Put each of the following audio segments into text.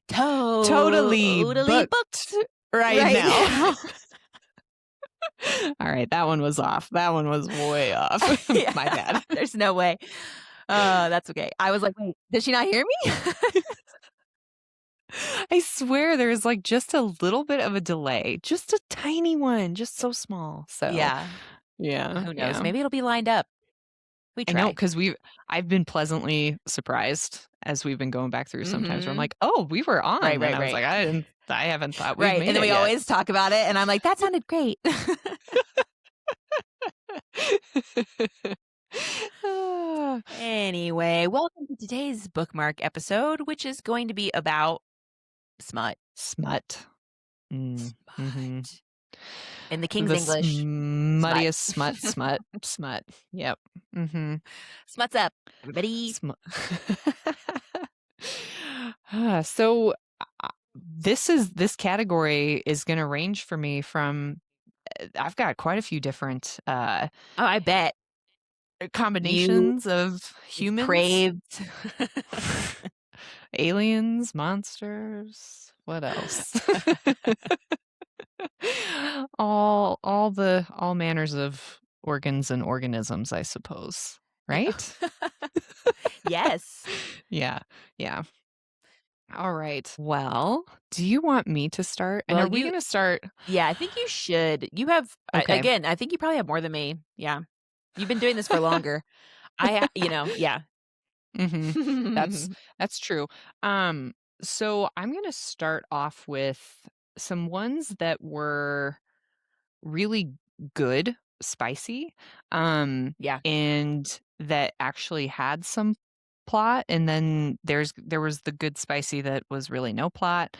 you Totally booked right now. All right, that one was off. That one was way off. Yeah, My bad. There's no way. That's okay. I was like, wait, did she not hear me? I swear there's like just a little bit of a delay, just a tiny one, just so small. So Yeah. yeah, Who knows? yeah. Maybe it'll be lined up. We I know try. because I've been pleasantly surprised as we've been going back through sometimes where I'm Mm-hmm. like, oh, we were on. Right, And I was like, I haven't thought we've right. made And then it we yet. always talk about it, and I'm like, that sounded great. Anyway, welcome to today's bookmark episode, which is going to be about smut. Smut. Smut. Mm-hmm. In the King's The English. smuttiest smut. Yep. Mm-hmm. Smut's up, everybody. So this category is going to range for me from I've got quite a few different Oh, I bet. combinations of humans, Craved. aliens, monsters, what else? all manners of organs and organisms, I suppose. Right? Yes. Yeah. All right. Well, do you want me to start? And Well, are we going to start? Yeah, I think you should. You have, Okay. again, I think you probably have more than me. Yeah. You've been doing this for longer. Yeah. Mm-hmm. That's true. So I'm going to start off with some ones that were really good, spicy, Yeah. and that actually had some plot. And then there was the good spicy that was really no plot,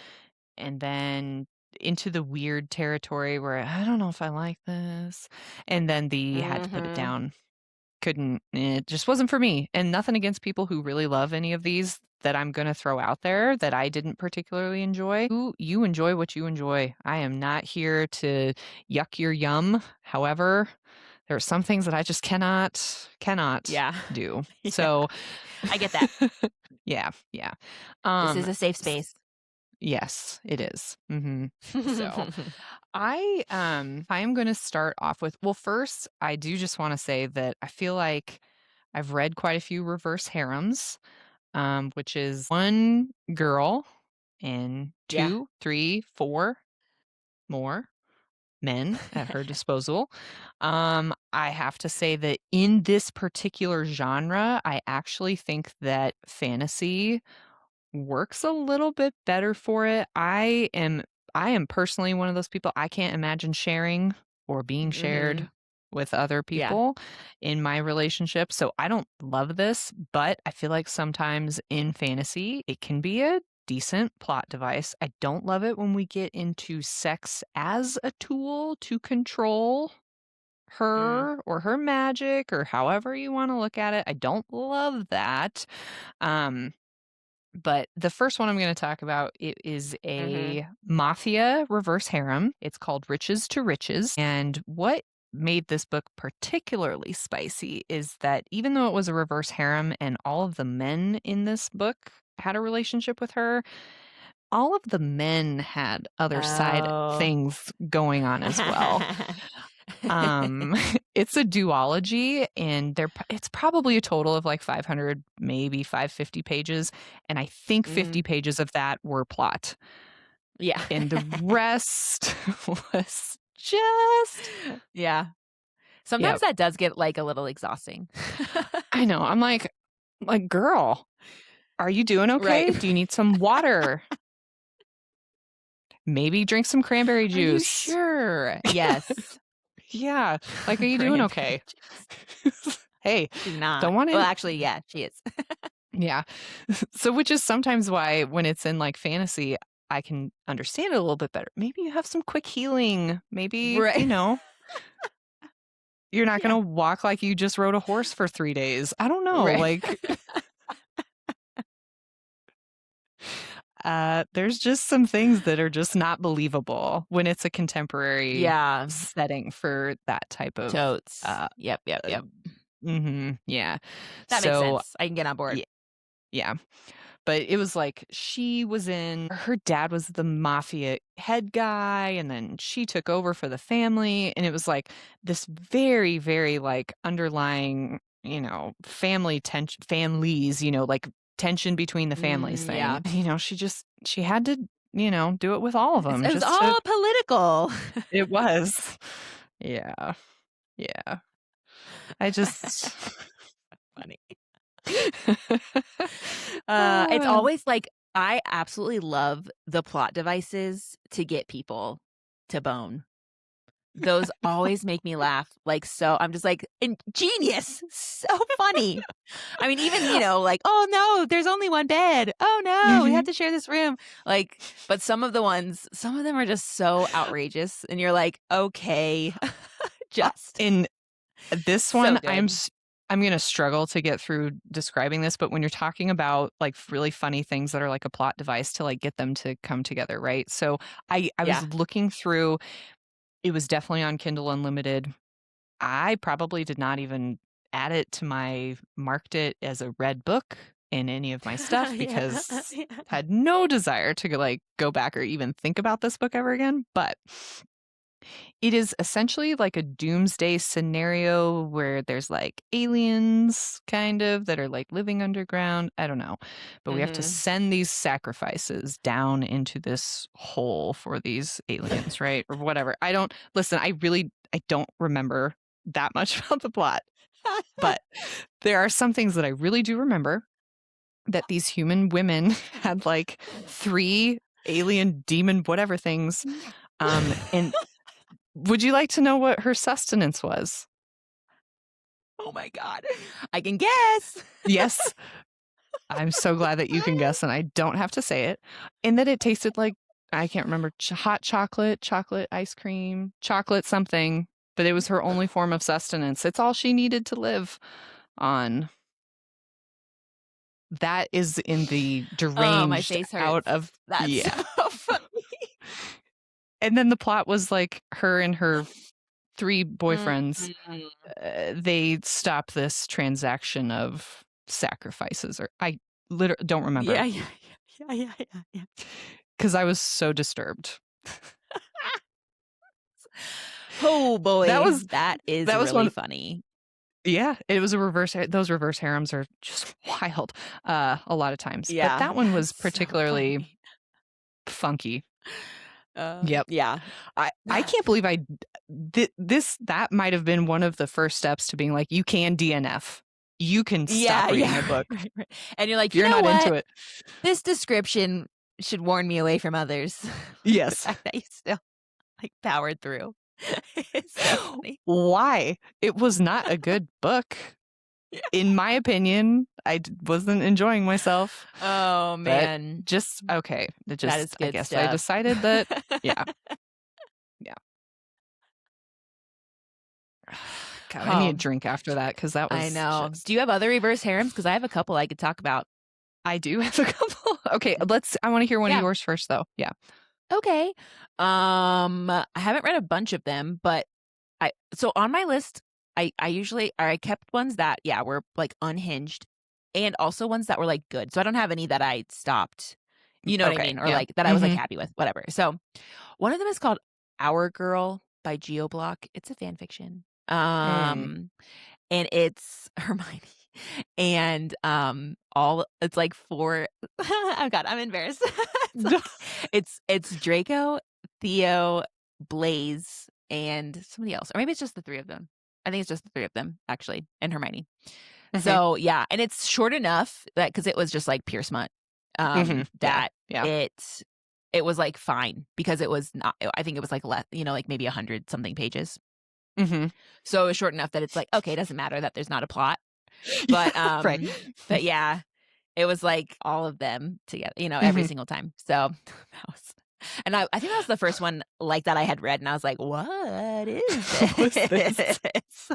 and then into the weird territory where I don't know if I like this, and then the had to put it down. Couldn't, it just wasn't for me. And nothing against people who really love any of these that I'm going to throw out there that I didn't particularly enjoy. You enjoy what you enjoy. I am not here to yuck your yum. However, there are some things that I just cannot do. Yeah. So I get that. yeah. This is a safe space. Yes, it is. Mm-hmm. So I am going to start off with, well, first I do just want to say that I feel like I've read quite a few reverse harems, which is one girl and two, three, four more men at her disposal. I have to say that in this particular genre, I actually think that fantasy works a little bit better for it. I am personally one of those people. I can't imagine sharing or being shared with other people in my relationship. So I don't love this, but I feel like sometimes in fantasy it can be a decent plot device. I don't love it when we get into sex as a tool to control her or her magic or however you want to look at it. I don't love that. But the first one I'm going to talk about, it is a mafia reverse harem. It's called Riches to Riches. And what made this book particularly spicy is that even though it was a reverse harem and all of the men in this book had a relationship with her, all of the men had other side things going on as well. It's a duology, and it's probably a total of like 500, maybe 550 pages, and I think 50 pages of that were plot. Yeah. And the rest was just Sometimes that does get like a little exhausting. I know. I'm like, girl, are you doing okay? Right. Do you need some water? Maybe drink some cranberry juice. Are you sure? Yes. Yeah. Like, are you doing okay? Hey, she's not. Don't want to. Well, actually, yeah, she is. Yeah. So, which is sometimes why when it's in like fantasy, I can understand it a little bit better. Maybe you have some quick healing. Maybe, Right. you're not going to walk like you just rode a horse for 3 days. I don't know. Right. There's just some things that are just not believable when it's a contemporary setting for that type of totes. Yep. Mm-hmm, yeah. That makes sense. I can get on board. Yeah. but it was like she was in her dad was the mafia head guy, and then she took over for the family, and it was like this very, very, like, underlying, family tension families, like, tension between the families thing. Yeah. She had to, do it with all of them It was just to all political. it was. Yeah. Yeah. I just Funny. It's Uh, always like I absolutely love the plot devices to get people to bone. Those always make me laugh, like, so I'm just like, "Ingenious! So funny." I mean, even, like, "Oh, no, there's only one bed. Oh, no, we have Mhm. to share this room." Like, but some of them are just so outrageous, and you're like, "Okay." Just In this so one, good. I'm gonna struggle to get through describing this, but when you're talking about, like, really funny things that are like a plot device to, like, get them to come together, right? So, I was Yeah. looking through it was definitely on Kindle Unlimited. I probably did not even add it to my marked it as a read book in any of my stuff Yeah. because Yeah. I had no desire to, like, go back or even think about this book ever again, but it is essentially like a doomsday scenario where there's, like, aliens kind of that are, like, living underground. I don't know. But we have to Mhm. send these sacrifices down into this hole for these aliens, right? Or whatever. I don't remember that much about the plot, but there are some things that I really do remember that these human women had, like, 3 alien demon whatever things, and would you like to know what her sustenance was? Oh my god. I can guess. Yes, I'm so glad that you can guess and I don't have to say it, and that it tasted like I can't remember, hot chocolate, chocolate ice cream, chocolate something, but it was her only form of sustenance. It's all she needed to live on. That is in the Oh, my deranged face out hurts. of That's so yeah, funny. and then the plot was, like, her and her 3 boyfriends, Mhm. they stop this transaction of sacrifices, or I don't remember Yeah, yeah, yeah, yeah, yeah, yeah. because I was so disturbed. Oh That boy, was that is that was really one funny. yeah, it was a those reverse harems are just wild, a lot of times, but Yeah, that one was that's so particularly funny. funky. Yep. Yeah. I can't believe that might have been one of the first steps to being like, "You can DNF. You can stop Yeah, reading yeah, a book right, right. And you're like, if "You you're know not into what? it." This description should warn me away from others." Like, the Yes. fact that you still, like, powered through. It's so funny. Why? It was not a good book. Yeah. In my opinion, wasn't enjoying myself, Oh, but man. just okay. That is I good guess I stuff. decided that yeah, yeah. God, I need a Oh, drink after that because that I was know. just Do you have other reverse harems? Because I have a couple I could talk about. I do have a couple. Okay, I wanna hear one of Yeah. yours first, though. Yeah. Okay. I haven't read a bunch of them, but so on my list, I kept ones that, yeah, were, like, unhinged and also ones that were, like, good. So I don't have any that I stopped, you know what I Okay, mean? Or, yeah. like, that I was, like, Mhm. happy with, whatever. So one of them is called Our Girl by Geoblock. It's a fan fiction. Mm. And it's Hermione and, all it's like 4 oh god, I'm embarrassed. It's like it's Draco, Theo, Blaze, and somebody else, or maybe it's just the 3 of them. I think it's just the 3 of them, actually, and Hermione. Mhm. So, yeah, and it's short enough that because it was just, like, pure smut, Mhm. Yeah, that yeah. it it was, like, fine because it was not I think it was, like, like, maybe 100 something pages. Mhm. So, it was short enough that it's like, okay, it doesn't matter that there's not a plot. Yeah, But, right. yeah, it was, like, all of them together, every Mhm. single time. So, that was and I think that was the first one like that I had read, and I was like, "What is What's this? this?"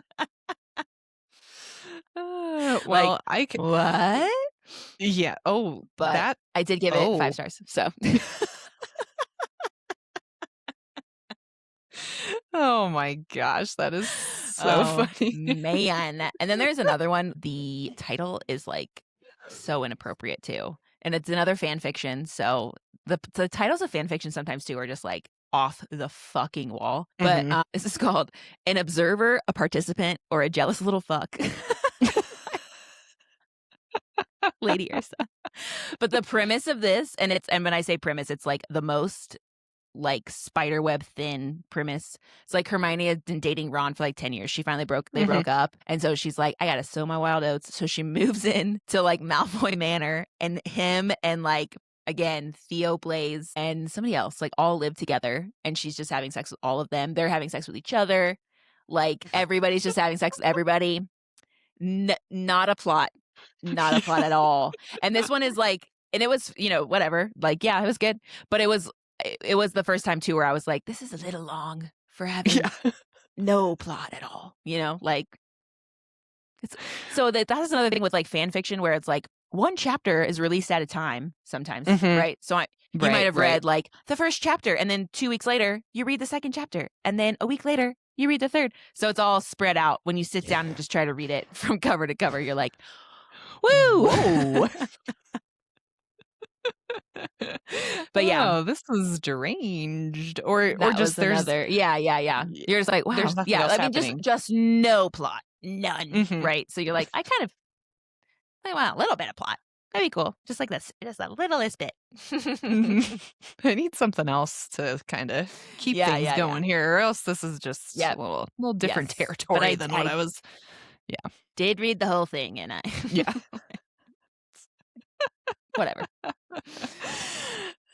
Like, Well, I c "What?" yeah. Oh, But that I did give it 5 oh. stars, so Oh my gosh, that is so oh, funny. man. And then there's another one, the title is, like, so inappropriate too, and it's another fan fiction, so the titles of fan fiction sometimes too are just, like, off the fucking wall, but, Mhm. this is called An Observer, a Participant, or a Jealous Little Fuck. Lady Ursa. But the premise of this and when I say premise, it's, like, the most, like, spiderweb thin premise. It's like Hermione had been dating Ron for, like, 10 years. She finally they Mhm. broke up, and so she's like, "I gotta sow my wild oats." So she moves in to, like, Malfoy Manor, and him and, like, again, Theo, Blaze, and somebody else, like, all live together, and she's just having sex with all of them. They're having sex with each other. Like, everybody's just having sex with everybody. Not a plot. Not a plot Yeah. at all. And this one is like and it was, whatever, like, yeah, it was good, but it was the first time too where I was like, "This is a little long for having Yeah. no plot at all," like, it's so that's another thing with, like, fan fiction where it's like, one chapter is released at a time sometimes, Mhm. right? So you might Right, have right. read, like, the 1st chapter, and then 2 weeks later, you read the 2nd chapter, and then a week later, you read the 3rd. So it's all spread out. When you sit down and just try to read it from cover to cover, you're like, "Woo!" Whoa. But yeah, Oh, this was deranged, or that was just another yeah, yeah, yeah. y You're just like, there's "Wow." nothing Yeah, else I mean, happening. just no plot. None, Mhm. right? So you're like, I want a little bit of plot. That'd be cool. Just like this, just the littlest bit. Mhm. I need something else to kinda keep Yeah, things yeah, yeah. going here, or else this is just a Yep. little different Yes. But territory than what I I was. Yeah. did read the whole thing, and I Yeah. whatever.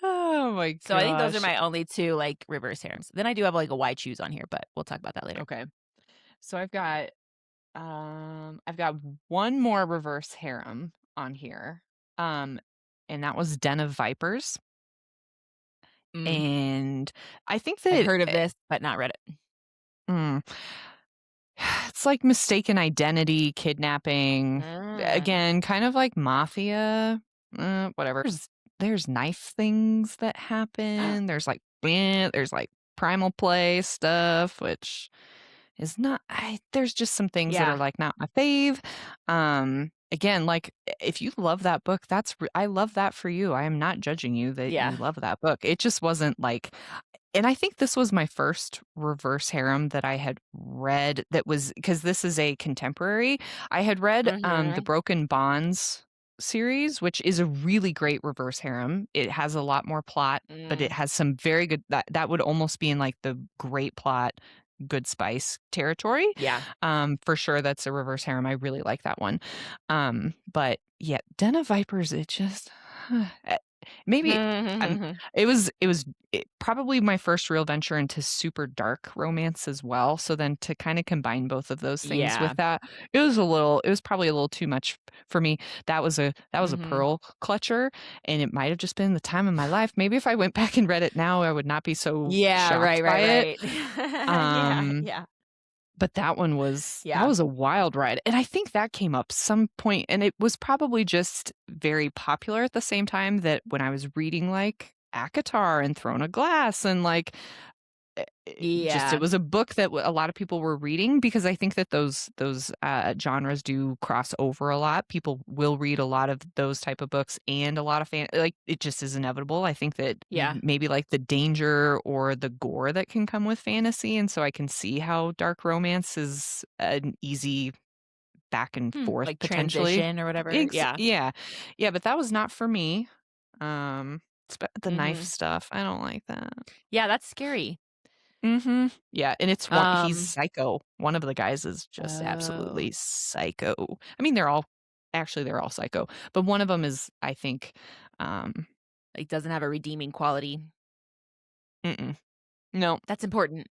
Oh my So I think those are gosh. my only 2, like, reverse harems. Then I do have, like, a why choose on here, but we'll talk about that later. Okay. So I've got one more reverse harem on here. Um, and that was Den of Vipers. Mm. And I think I've that heard of this, but not read it. mm, it's like mistaken identity, kidnapping. Mm. Again, kind of like mafia, whatever. There's knife things that happen. There's like primal play stuff, which is not there's just some things that are, Yeah, like, not my fave. Again, like, if you love that book, I love that for you. I am not judging you that yeah. you love that book. It just wasn't, like, and I think this was my first reverse harem that I had read that was because this is a contemporary. I had read, the Mhm. Broken Bonds series, which is a really great reverse harem. It has a lot more plot, but it Mm. has some very good that would almost be in, like, the great plot, good spice territory. Yeah. For sure, that's a reverse harem. I really like that one. But yeah, Den of Vipers, it just eh, maybe I'm probably my first real venture into super dark romance as well, so then to kinda combine both of those things Yeah. with that, it was probably a little too much for me. That was a Mhm. pearl clutcher, and it might have just been the time of my life. Maybe if I went back and read it now, I would not be so Yeah, shocked right, right, by it. right. Yeah, Um, yeah, but that yeah. was a wild ride, and I think that came up some point, and it was probably just very popular at the same time that when I was reading, like, ACOTAR and Throne of Glass and, like, just it Yeah. was a book that a lot of people were reading because I think that those genres do cross over a lot. People will read a lot of those type of books and a lot of like, it just is inevitable. I think that you Yeah. maybe like the danger or the gore that can come with fantasy, and so I can see how dark romance is an easy back and forth Like potentially. transition or whatever. Yeah. Yeah. Yeah, but that was not for me. The knife Mhm. stuff, I don't like that. Yeah, that's scary. Mhm. Yeah, and he's Um psycho. One of the guys is just Oh, absolutely psycho. I mean, they're all psycho, but one of them is, I think, um like, doesn't have a redeeming quality. mm-mm. No. That's important.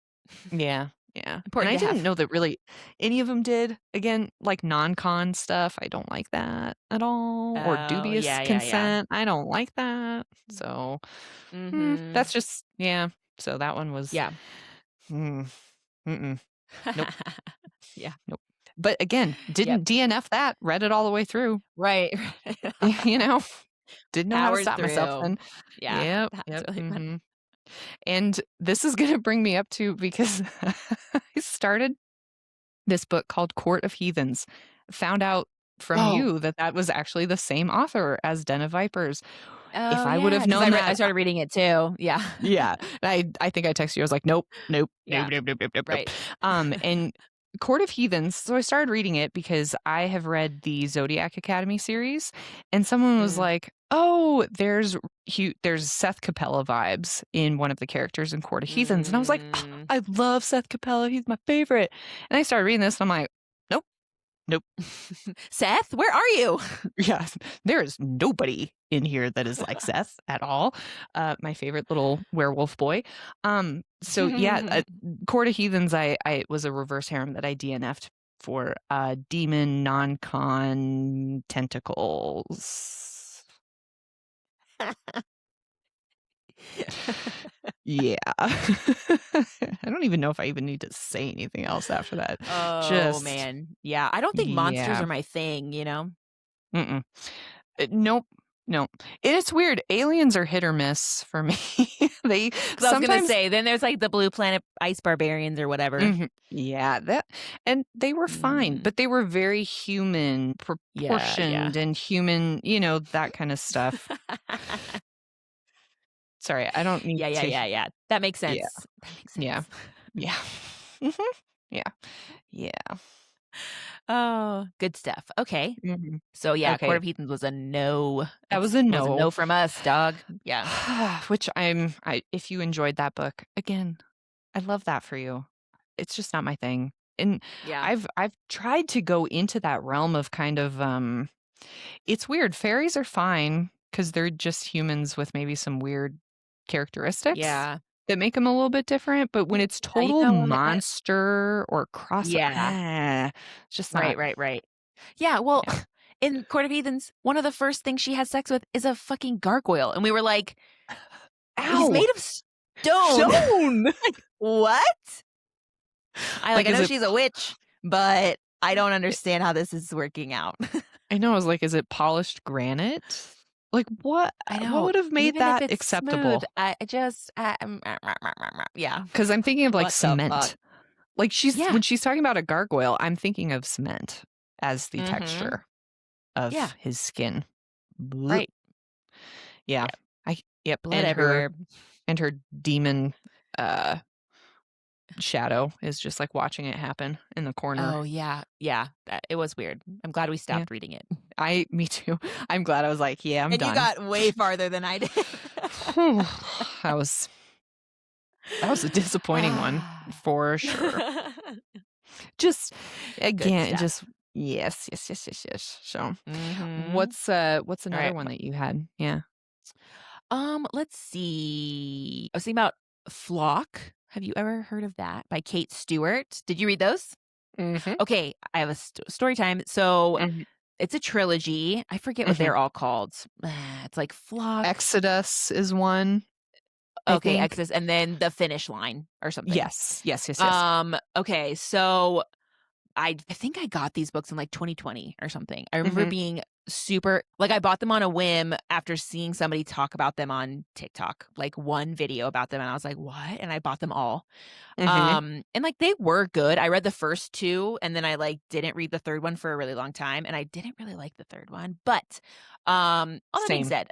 Yeah, yeah, and Important I to didn't have. know that really any of them did. Again, like non-con stuff, I don't like that at all, or Oh, dubious yeah, yeah, yeah. consent, I don't like that. So, Mhm. that's just yeah. So that one was, Yeah. mm, mm-mm. Nope. Yeah. Nope. But again, Yep. didn't DNF that, read it all the way through. Right. You know? Didn't know how to Powers stop myself through. then. Yeah, Yep, that's yep, really funny. mhm. And this is gonna bring me up to because I started this book called Court of Heathens. Found out from Oh. you that that was actually the same author as Den of Vipers. If Oh, I would yeah, have 'cause known I that started reading it too. Yeah. yeah, I think I texted you, I was like, "Nope, nope, nope, Yeah, nope, nope, nope, nope, nope." right. And Court of Heathens, so I started reading it because I have read the Zodiac Academy series, and someone was Mm. like, "Oh, there's Seth Capella vibes in one of the characters in Court of Heathens," and I was like, "Ah, Mm. I love Seth Capella, he's my favorite." And I started reading this, and I'm like, "Nope, nope." Seth, where are you? Yeah, there is nobody in here that is like Seth at all. My favorite little werewolf boy. So yeah, Court of Heathens, I was a reverse harem that I DNF'd for demon non-con tentacles. Yeah. I don't even know if I even need to say anything else after that. Oh, Just man. Yeah, I don't think monsters yeah. are my thing, you know? Mm-mm. Nope. No. And it's weird. Aliens are hit or miss for me. They 'Cause I was gonna sometimes say, then there's, like, the Blue Planet Ice Barbarians or whatever. mhm. Yeah, that and they were fine, Mm. but they were very human Yeah, yeah. proportioned and human, that kind of stuff. Sorry, I don't need Yeah, yeah, to yeah, yeah. That makes yeah. sense. That makes Yeah. sense. Yeah. Mhm. Yeah. Yeah. Oh, good stuff. Okay. Mhm. So, yeah, Court Okay. of Heathens was a no. That was a It was a no. no from us, dog. Yeah. Which I if you enjoyed that book, again, I love that for you. It's just not my thing. And Yeah. I've tried to go into that realm of kind of it's weird. Fairies are fine because they're just humans with maybe some weird characteristics Yeah. that make them a little bit different. But when Yeah, it's you total know what? monster or cross, Yeah. it's just Right, not. right, right. Yeah, well, Yeah. in Court of Heathens, one of the first things she has sex with is a fucking gargoyle, and we were like, "He's Ow! made of stone." Stone. Like, "What?" I Like, is know it? she's a witch, but I don't understand how this is working out. I know. I was like, is it polished granite? Like, what? I What know. would have made Even if that it's smooth, acceptable? I just yeah. Because I'm thinking of like What the fuck? cement. Like Yeah. when she's talking about a gargoyle, I'm thinking of cement as the Mhm. texture of Yeah. his skin. Blech. Right. Yeah. Yep. Yep. Blood everywhere. And her demon uh shadow is just like watching it happen in the corner. Oh, yeah. Yeah. It was weird. I'm glad we Yeah. stopped reading it. Me too. I'm glad I was like, yeah, I'm And you done. got way farther than I did. that was that was a disappointing one Ah. for sure. Just Good again, stuff. just yes, yes, yes, yes, yes. So Mhm. what's another Alright. one that you had? Yeah. Let's see. I was thinking about Flock. Have you ever heard of that by Kate Stewart? Did you read those? Mhm. Okay, I have a story time. So Mhm. it's a trilogy. I forget what Mhm. they're all called. It's like Flock. Exodus is one, I Okay, think. Exodus, and then The Finish Line or something. Yes. Yes, yes, yes. Okay, so I think I got these books in, like, 2020 or something. I remember Mhm. being super like, I bought them on a whim after seeing somebody talk about them on TikTok, like, one video about them, and I was like, "What?" And I bought them all. Mhm. And, like, they were good. I read the first 2, and then I, like, didn't read the 3rd one for a really long time, and I didn't really like the 3rd one, but, all that being Same. said,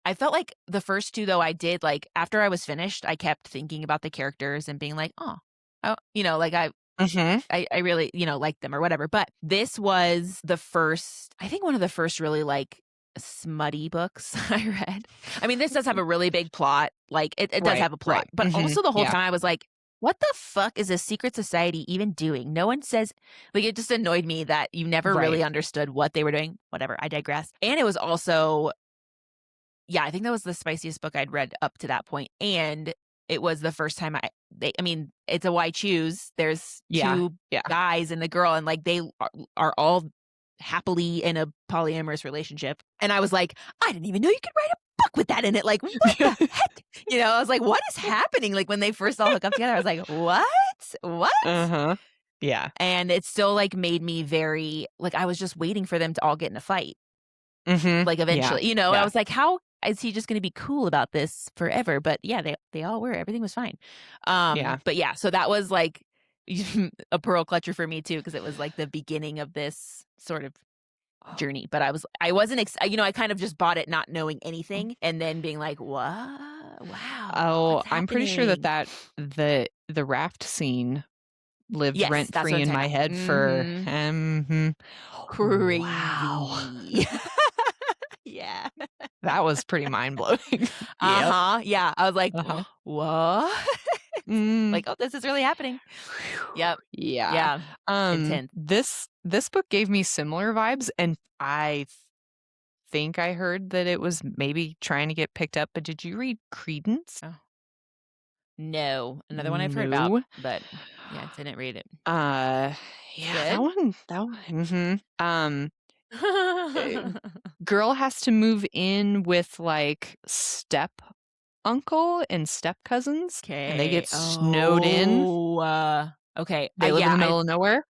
I felt like the first 2, though, I did, like after I was finished, I kept thinking about the characters and being like, oh," like, Mhm. I really, liked them or whatever, but this was the first I think one of the first really, like, smutty books I read. I mean, this does have a really big plot, like, it does Right, have a plot, right. but Mhm. also the whole Yeah. time I was like, "What the fuck is a secret society even doing?" No one says like, it just annoyed me that you never Right. really understood what they were doing. Whatever, I digress. And it was also yeah, I think that was the spiciest book I'd read up to that point, and it was the first time I mean, it's a why choose. There's Yeah. 2 Yeah. guys and the girl, and, like, they are all happily in a polyamorous relationship, and I was like, "I didn't even know you could write a book with that in it, like, what the heck?" I was like, "What is happening?" Like, when they first all hook up together, I was like, "What? What?" Uh-huh. Yeah. And it still, like, made me very like, I was just waiting for them to all get in a fight. Mhm. Like, Yeah. eventually, I Yeah. was like, "How is he just gonna be cool about this forever?" But, yeah, they all were, everything was fine. Yeah. But, yeah, so that was, like, a pearl clutcher for me too, because it was, like, the beginning of this sort of journey, but I wasn't I kind of just bought it not knowing anything and then being like, "What? Wow, Oh, what's I'm pretty sure that happening?" the raft scene lived Yes, rent that's what free I'm in talking my about. head for Mhm. wow. Crazy. Yeah. That was pretty mind-blowing. Yep. Uh-huh, yeah, I was like, Uh-huh. "What?" Mm. Like, "Oh, this is really happening." Yep. Yeah. Yeah. Intense. This book gave me similar vibes, and I think I heard that it was maybe trying to get picked up, but did you read Credence? Oh, no. Another one I've heard about, No. but yeah, didn't read it. Uh, It's yeah, good? that one mhm. Eh, girl has to move in with, like, step uncle and step cousins, and they get 'Kay. snowed in. Oh, okay. They live in Yeah, the I middle of nowhere.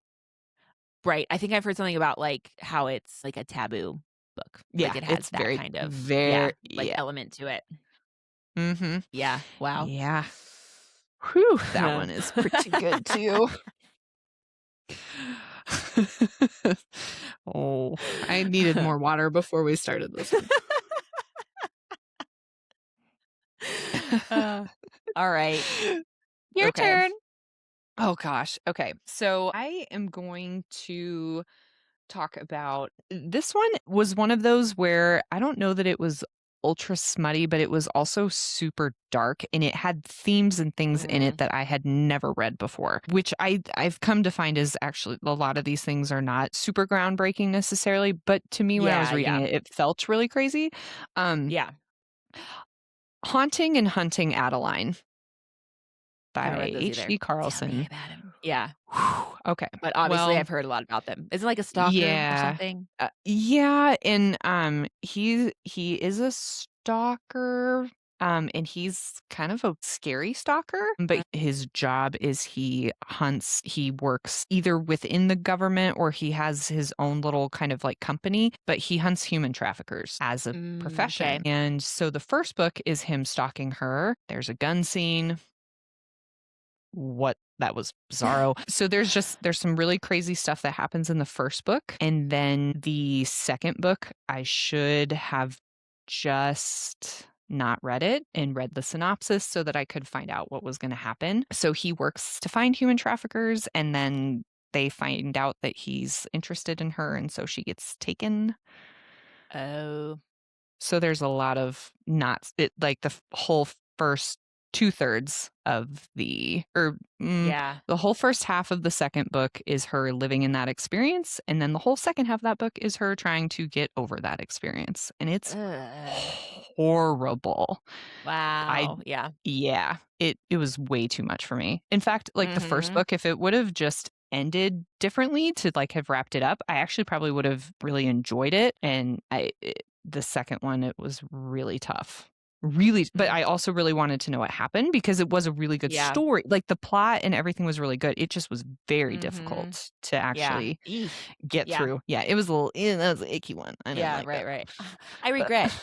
right, I think I've heard something about, like, how it's, like, a taboo book. Yeah, Like, it has it's that very, kind of yeah, very like, yeah. element to it. Mhm. Yeah, wow. Yeah. Whew, that one is pretty good too. Oh, I needed more water before we started this one. Uh, alright. Your Okay. turn. Oh gosh. Okay. So I am going to talk about this one was one of those where I don't know that it was ultra smutty, but it was also super dark and it had themes and things in it Mm, that I had never read before, which I've come to find is actually a lot of these things are not super groundbreaking necessarily, but to me when I was yeah, reading yeah, it, it felt really crazy. Um yeah. Haunting and Hunting Adeline Haven't by read those either. H.E. Tell me Carlson. about him. Yeah, Whew, okay. but obviously Well, I've heard a lot about them. Is it like a stalker or yeah. something? Yeah, and, he is a stalker, and he's kind of a scary stalker, but his job is he works either within the government or he has his own little kind of, like, company, but he hunts human traffickers as a Mm, profession, okay. and so the first book is him stalking her. There's a gun scene. What that was bizarro. So there's some really crazy stuff that happens in the first book, and then the second book, I should have just not read it and read the synopsis so that I could find out what was gonna happen. So he works to find human traffickers, and then they find out that he's interested in her, and so she gets taken. Oh, So there's a lot of not it like the whole first 2/3 of yeah. the whole first half of the second book is her living in that experience, and then the whole second half of that book is her trying to get over that experience, and it's Ugh. horrible. I Wow, yeah. yeah, it was way too much for me. In fact, like, the first Mhm. book, if it would've just ended differently to, like, have wrapped it up, I actually probably would've really enjoyed it, and the second one, it was really tough. Really but Mm, I also really wanted to know what happened because it was a really good yeah. story. Like, the plot and everything was really good. It just was very Mhm. difficult to Yeah. actually Eesh. get Yeah. through. Yeah, it was a little that was an icky one. I didn't Yeah, like right, that. right. I But regret.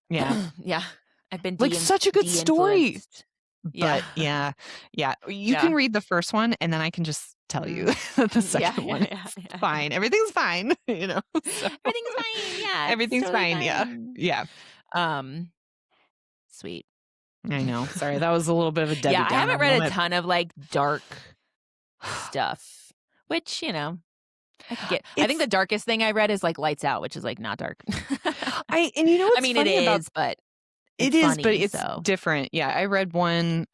yeah. Yeah. I've been Like, such a good story! de-influenced. Yeah. But yeah, yeah, you can Yeah. read the first one, and then I can just tell you Mm. that the Yeah, second one yeah, yeah, is yeah. fine. Everything's fine, you know? So Everything's fine. Yeah, it's everything's totally fine, yeah. fine. Yeah. Um, sweet. I know. Sorry, that was a little bit of a Yeah, Debbie I Downer haven't read a moment. ton of, like, dark stuff, which, I could get. I think It's the darkest thing I read is, like, Lights Out, which is, like, not dark. I and you know I what's mean, it funny about is, but it it's is, but funny, it's so different. Yeah, I read one,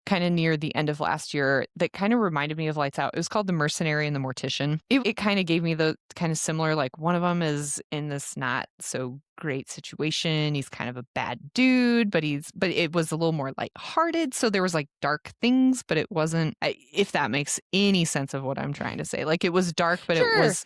kinda near the end of last year that kinda reminded me of Lights Out. It was called The Mercenary and the Mortician. It kinda gave me the kinda similar, like, one of them is in this not so great situation. He's kind of a bad dude, but it was a little more lighthearted, so there was, like, dark things, but it wasn't if that makes any sense of what I'm trying to say. Like, it was dark, but sure.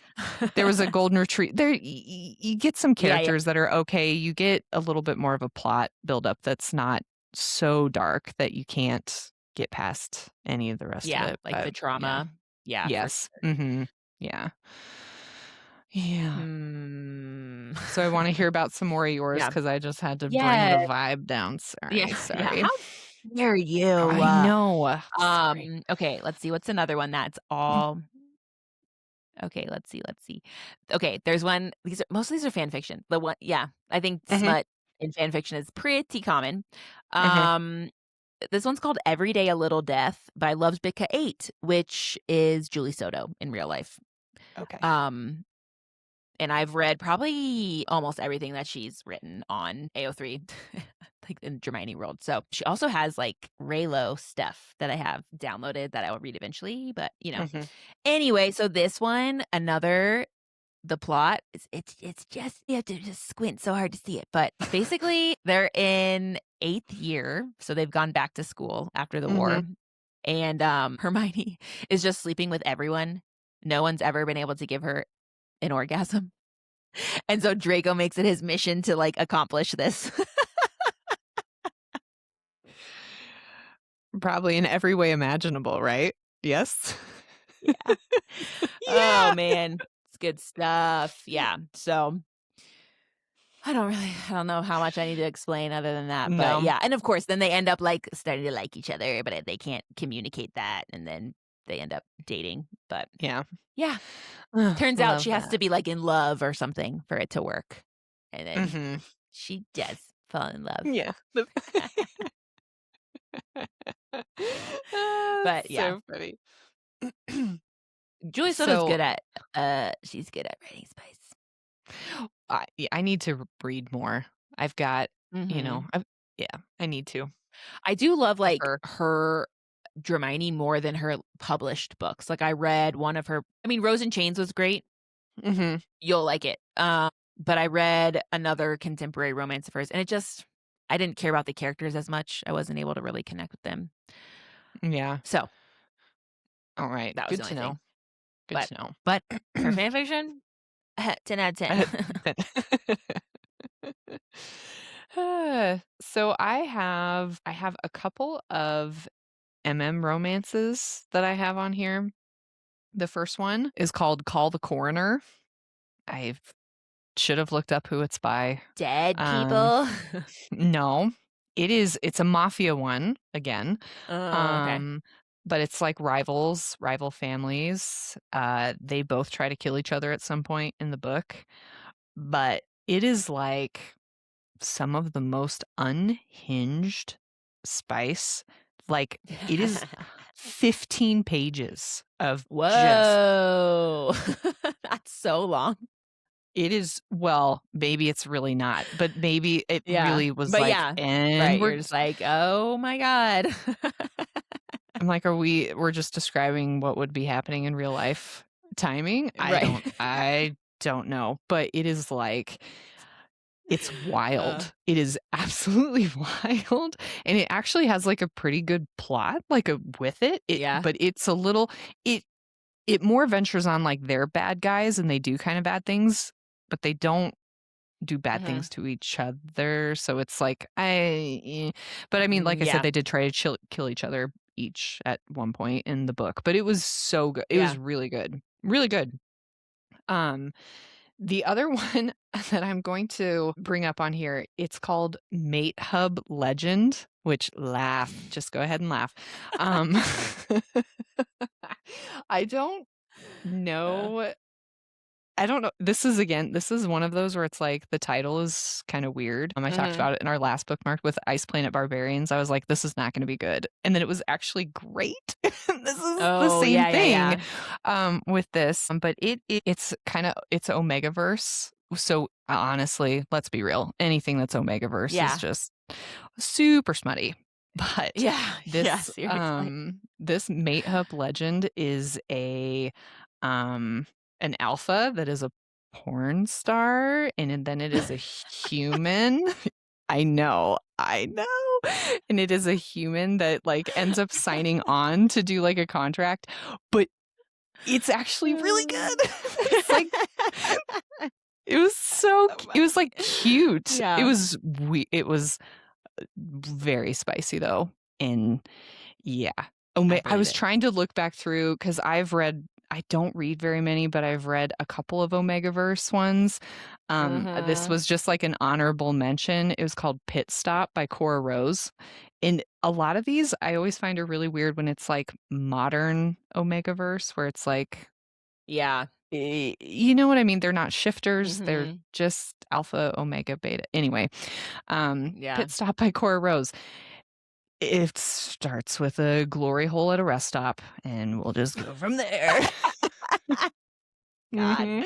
there was a golden retriever. You get some Yeah, yeah. characters that are okay. You get a little bit more of a plot buildup that's not so dark that you can't get past any of the rest of Yeah, it, like but the yeah. trauma. Yeah, for Yes. Mhm. Yeah. Yeah. Hmm. So I wanna hear about some more of yours Yeah. because I just had to bring Yeah. the vibe down. Yeah, Sorry, yeah. sorry. How dare you? I know. Sorry. Okay, let's see, what's another one that's all Okay, let's see. Okay, there's one these are most of these are fan fiction. The one yeah, I think Mhm, smut in fan fiction is pretty common. mhm. Um, this one's called Every Day a Little Death by Lovesbika 8, which is Julie Soto in real life. Okay. Um, and I've read probably almost everything that she's written on AO3, like in Hermione world. So she also has like Raylo stuff that I have downloaded that I will read eventually. But Mhm. anyway, so this one, another the plot is it's just you have to just squint so hard to see it. But basically, they're in 8th year, so they've gone back to school after the war, Mhm. and Hermione is just sleeping with everyone. No one's ever been able to give her an orgasm. And so Draco makes it his mission to, like, accomplish this. Probably in every way imaginable, right? Yes? Yeah. Oh, Yeah! man. It's good stuff. Yeah. So, I don't know how much I need to explain other than that, but No. yeah, and of course, then they end up, like, starting to like each other, but they can't communicate that, and then they end up dating, but Yeah. yeah. Ugh, Turns out love she has that. to be, like, in love or something for it to work, and then Mhm. she does fall in love. Yeah. The Ah, But yeah, so funny. Julie Soto's So, good at, she's good at writing spice. I need to read more. I've got, Mhm. I've yeah, I need to, I do love, for like, sure. her Dramini more than her published books. Like, I read one of her I mean, Rose in Chains was great. Mhm. You'll like it. But I read another contemporary romance of hers, and it just I didn't care about the characters as much. I wasn't able to really connect with them. Yeah. So, Alright. that was Good the to only thing. know. Good But to know. but for fan fiction, 10 out of 10. Then So I have a couple of romances that I have on here. The first one is called Call the Coroner. I should have looked up who it's by. Dead Um, people? no, it's a mafia one again. Oh, okay. Um, but it's like rival families. They both try to kill each other at some point in the book, but it is like some of the most unhinged spice. Like, it is 15 pages of just Whoa. That's so long. it is well, maybe it's really not, but maybe it Yeah. really was But like, yeah, "And right, you're just like, "Oh my god." I'm like, we're just describing what would be happening in real life timing? Right. I don't know, but it is like it's Uh, wild. It is absolutely wild, and it actually has, like, a pretty good plot, like, with yeah. but it's a little it it more ventures on, like, they're bad guys and they do kinda bad things, but they don't do bad things Mhm. to each other, so it's like, but I mean, like I said, Yeah. they did try to kill each other each at one point in the book, but it was so good. It was Yeah. really good. Really good. Um, the other one that I'm going to bring up on here, it's called Mate Hub Legend, which laugh, just go ahead and laugh. Um, I don't Uh, know I don't know. This is one of those where it's like the title is kind of weird. I talked mhm. about it in our last bookmark with Ice Planet Barbarians. I was like, this is not going to be good. And then it was actually great. This is the Oh, same yeah, yeah, thing yeah. with this, but it's kind of it's Omegaverse. So honestly, let's be real. Anything that's Omegaverse is Yeah. just super smutty. But Yeah, yeah, seriously. this Mate Hub Legend is a um an alpha that is a porn star, and then it is a human. I know, and it is a human that, like, ends up signing on to do, like, a contract, but it's actually really Uh. good. It's like it was so So c it was, funny. like, cute. Yeah, It was very spicy, though, and yeah. I I believe was it. trying to look back through because I don't read very many, but I've read a couple of Omegaverse ones. This Mhm. was just like an honorable mention. It was called Pit Stop by Cora Rose. And a lot of these I always find are really weird when it's like modern Omegaverse, where it's like Yeah. You know what I mean? They're not shifters. They're Mhm. just alpha, omega, beta. Anyway, Yeah. Pit Stop by Cora Rose. It starts with a glory hole at a rest stop, and we'll just go from there. God. Mhm.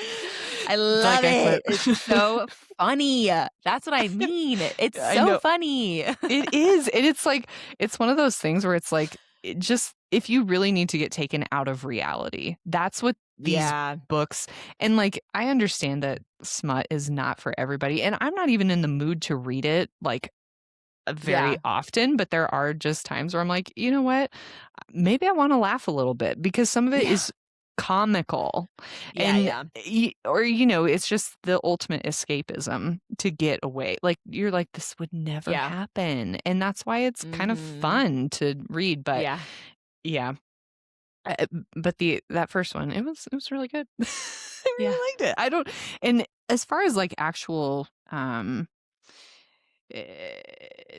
I It's like love excellent. it. It's so funny. That's what I mean. It's I so know. funny. It is, and it's like it's one of those things where it's like, it just if you really need to get taken out of reality, that's what these Yeah. books and, like, I understand that smut is not for everybody, and I'm not even in the mood to read it, like, very Yeah. often, but there are just times where I'm like, "You know what? Maybe I wanna laugh a little bit," because some of it Yeah. is comical, Yeah, and yeah. it's just the ultimate escapism to get away. Like, you're like, "This would never Yeah. happen," and that's why it's kind of Mhm. fun to read, but Yeah. yeah. But that first one, it was really good. I Yeah. really liked it. I don't and as far as, like, actual,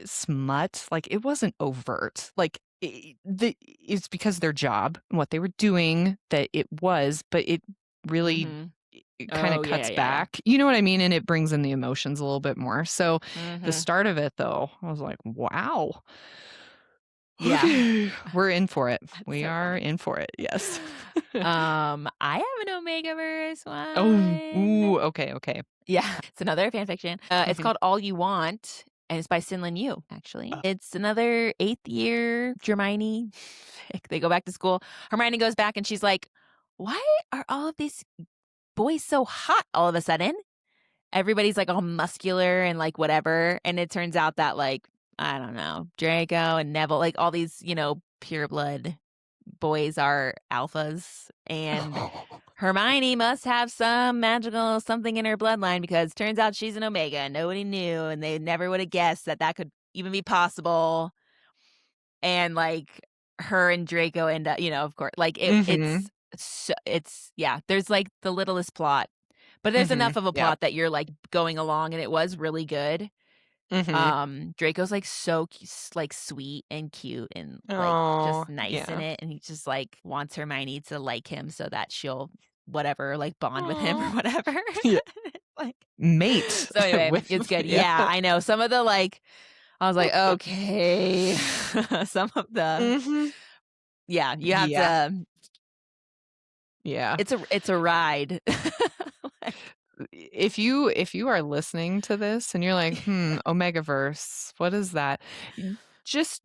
smut, like, it wasn't overt. Like, it's because their job and what they were doing that it was, but it really Mhm. it kinda Oh, yeah, yeah, cuts yeah, yeah. back. You know what I mean? And it brings in the emotions a little bit more. So, the Mhm. start of it, though, I was like, "Wow. Yeah. Okay, we're in for it. That's We so are funny. in for it." Yes. I have an Omegaverse Oh, one. ooh, okay, okay. Yeah, it's another fan fiction. It's Mhm. called All You Want, and it's by Sinlin Yu, actually. Oh. It's another 8th year Hermione fic. They go back to school. Hermione goes back and she's like, "Why are all of these boys so hot all of a sudden?" Everybody's like all muscular and like whatever. And it turns out that like, I don't know, Draco and Neville, like all these, pure blood boys are alphas. And Hermione must have some magical something in her bloodline because turns out she's an Omega and nobody knew. And they never would have guessed that that could even be possible. And like her and Draco end up, of course, like Mhm, yeah, there's like the littlest plot, but there's enough mhm, of a yeah. plot that you're like going along and it was really good. Mhm. Draco's like so like sweet and cute and like Oh, just nice in yeah. it. And he just like wants Hermione to like him so that she'll whatever, like bond with him or Oh, whatever. yeah. Like, Mate so anyway, with it's good. yeah. Yeah, I know. Some of the like I was like, okay. Some of the Mhm. yeah, you have Yeah, to yeah. it's a ride. Like, If you are listening to this and you're like, "Hmm, Omegaverse, what is that?" Y Just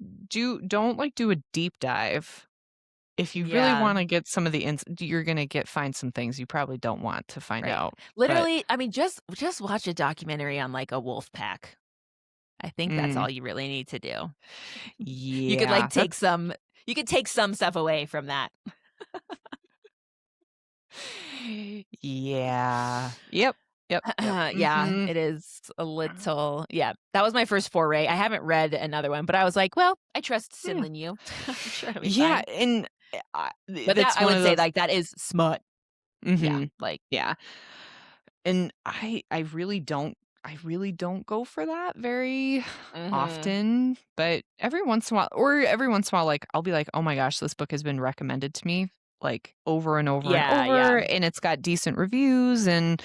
don't, like, do a deep dive. If you really yeah, wanna get some of the you're gonna find some things you probably don't want to find right. out, but Literally, I mean, just watch a documentary on like a wolf pack. I think that's mm, all you really need to do. You could like yeah, take that's some you could take some stuff away from that. yeah. Yep, yep, yep. Yeah, Mhm. it is a little yeah, that was my first foray. I haven't read another one, but I was like, "Well, I trust Yeah. Sinlin Yu. I'm sure it'll be Yeah, fine." and, But that that's I one would of say, those like, that is smut. Yeah, mhm. like Yeah, and I really don't go for that very mhm. often, but every once in a while, like, I'll be like, "Oh my gosh, this book has been recommended to me, like, over and over and Yeah, yeah. over, and it's got decent reviews," and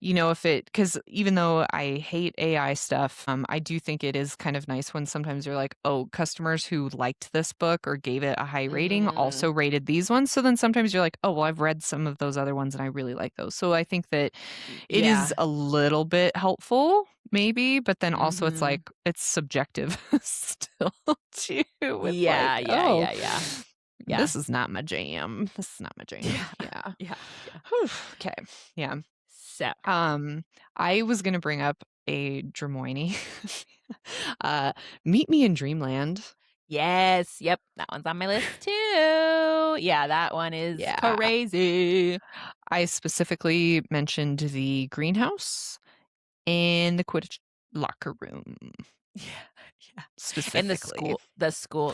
if because even though I hate AI stuff, I do think it is kind of nice when sometimes you're like, oh, customers who liked this book or gave it a high rating also Mhm. rated these ones. So then sometimes you're like, oh, well, I've read some of those other ones and I really like those. So I think that it is Yeah. a little bit helpful, maybe, but then also it's like Mhm. it's subjective still too with Yeah, like, yeah, oh, yeah, yeah. Yeah. this is not my jam. This is not my jam. Yeah. Yeah. Yeah, yeah. Whew, okay. Yeah. So Um, I was gonna bring up a Drimoyne. uh, Meet Me in Dreamland. yes, yep, that one's on my list too. Yeah, that one is Yeah. crazy. I specifically mentioned the greenhouse and the Quidditch locker room Yeah, yeah. And specifically.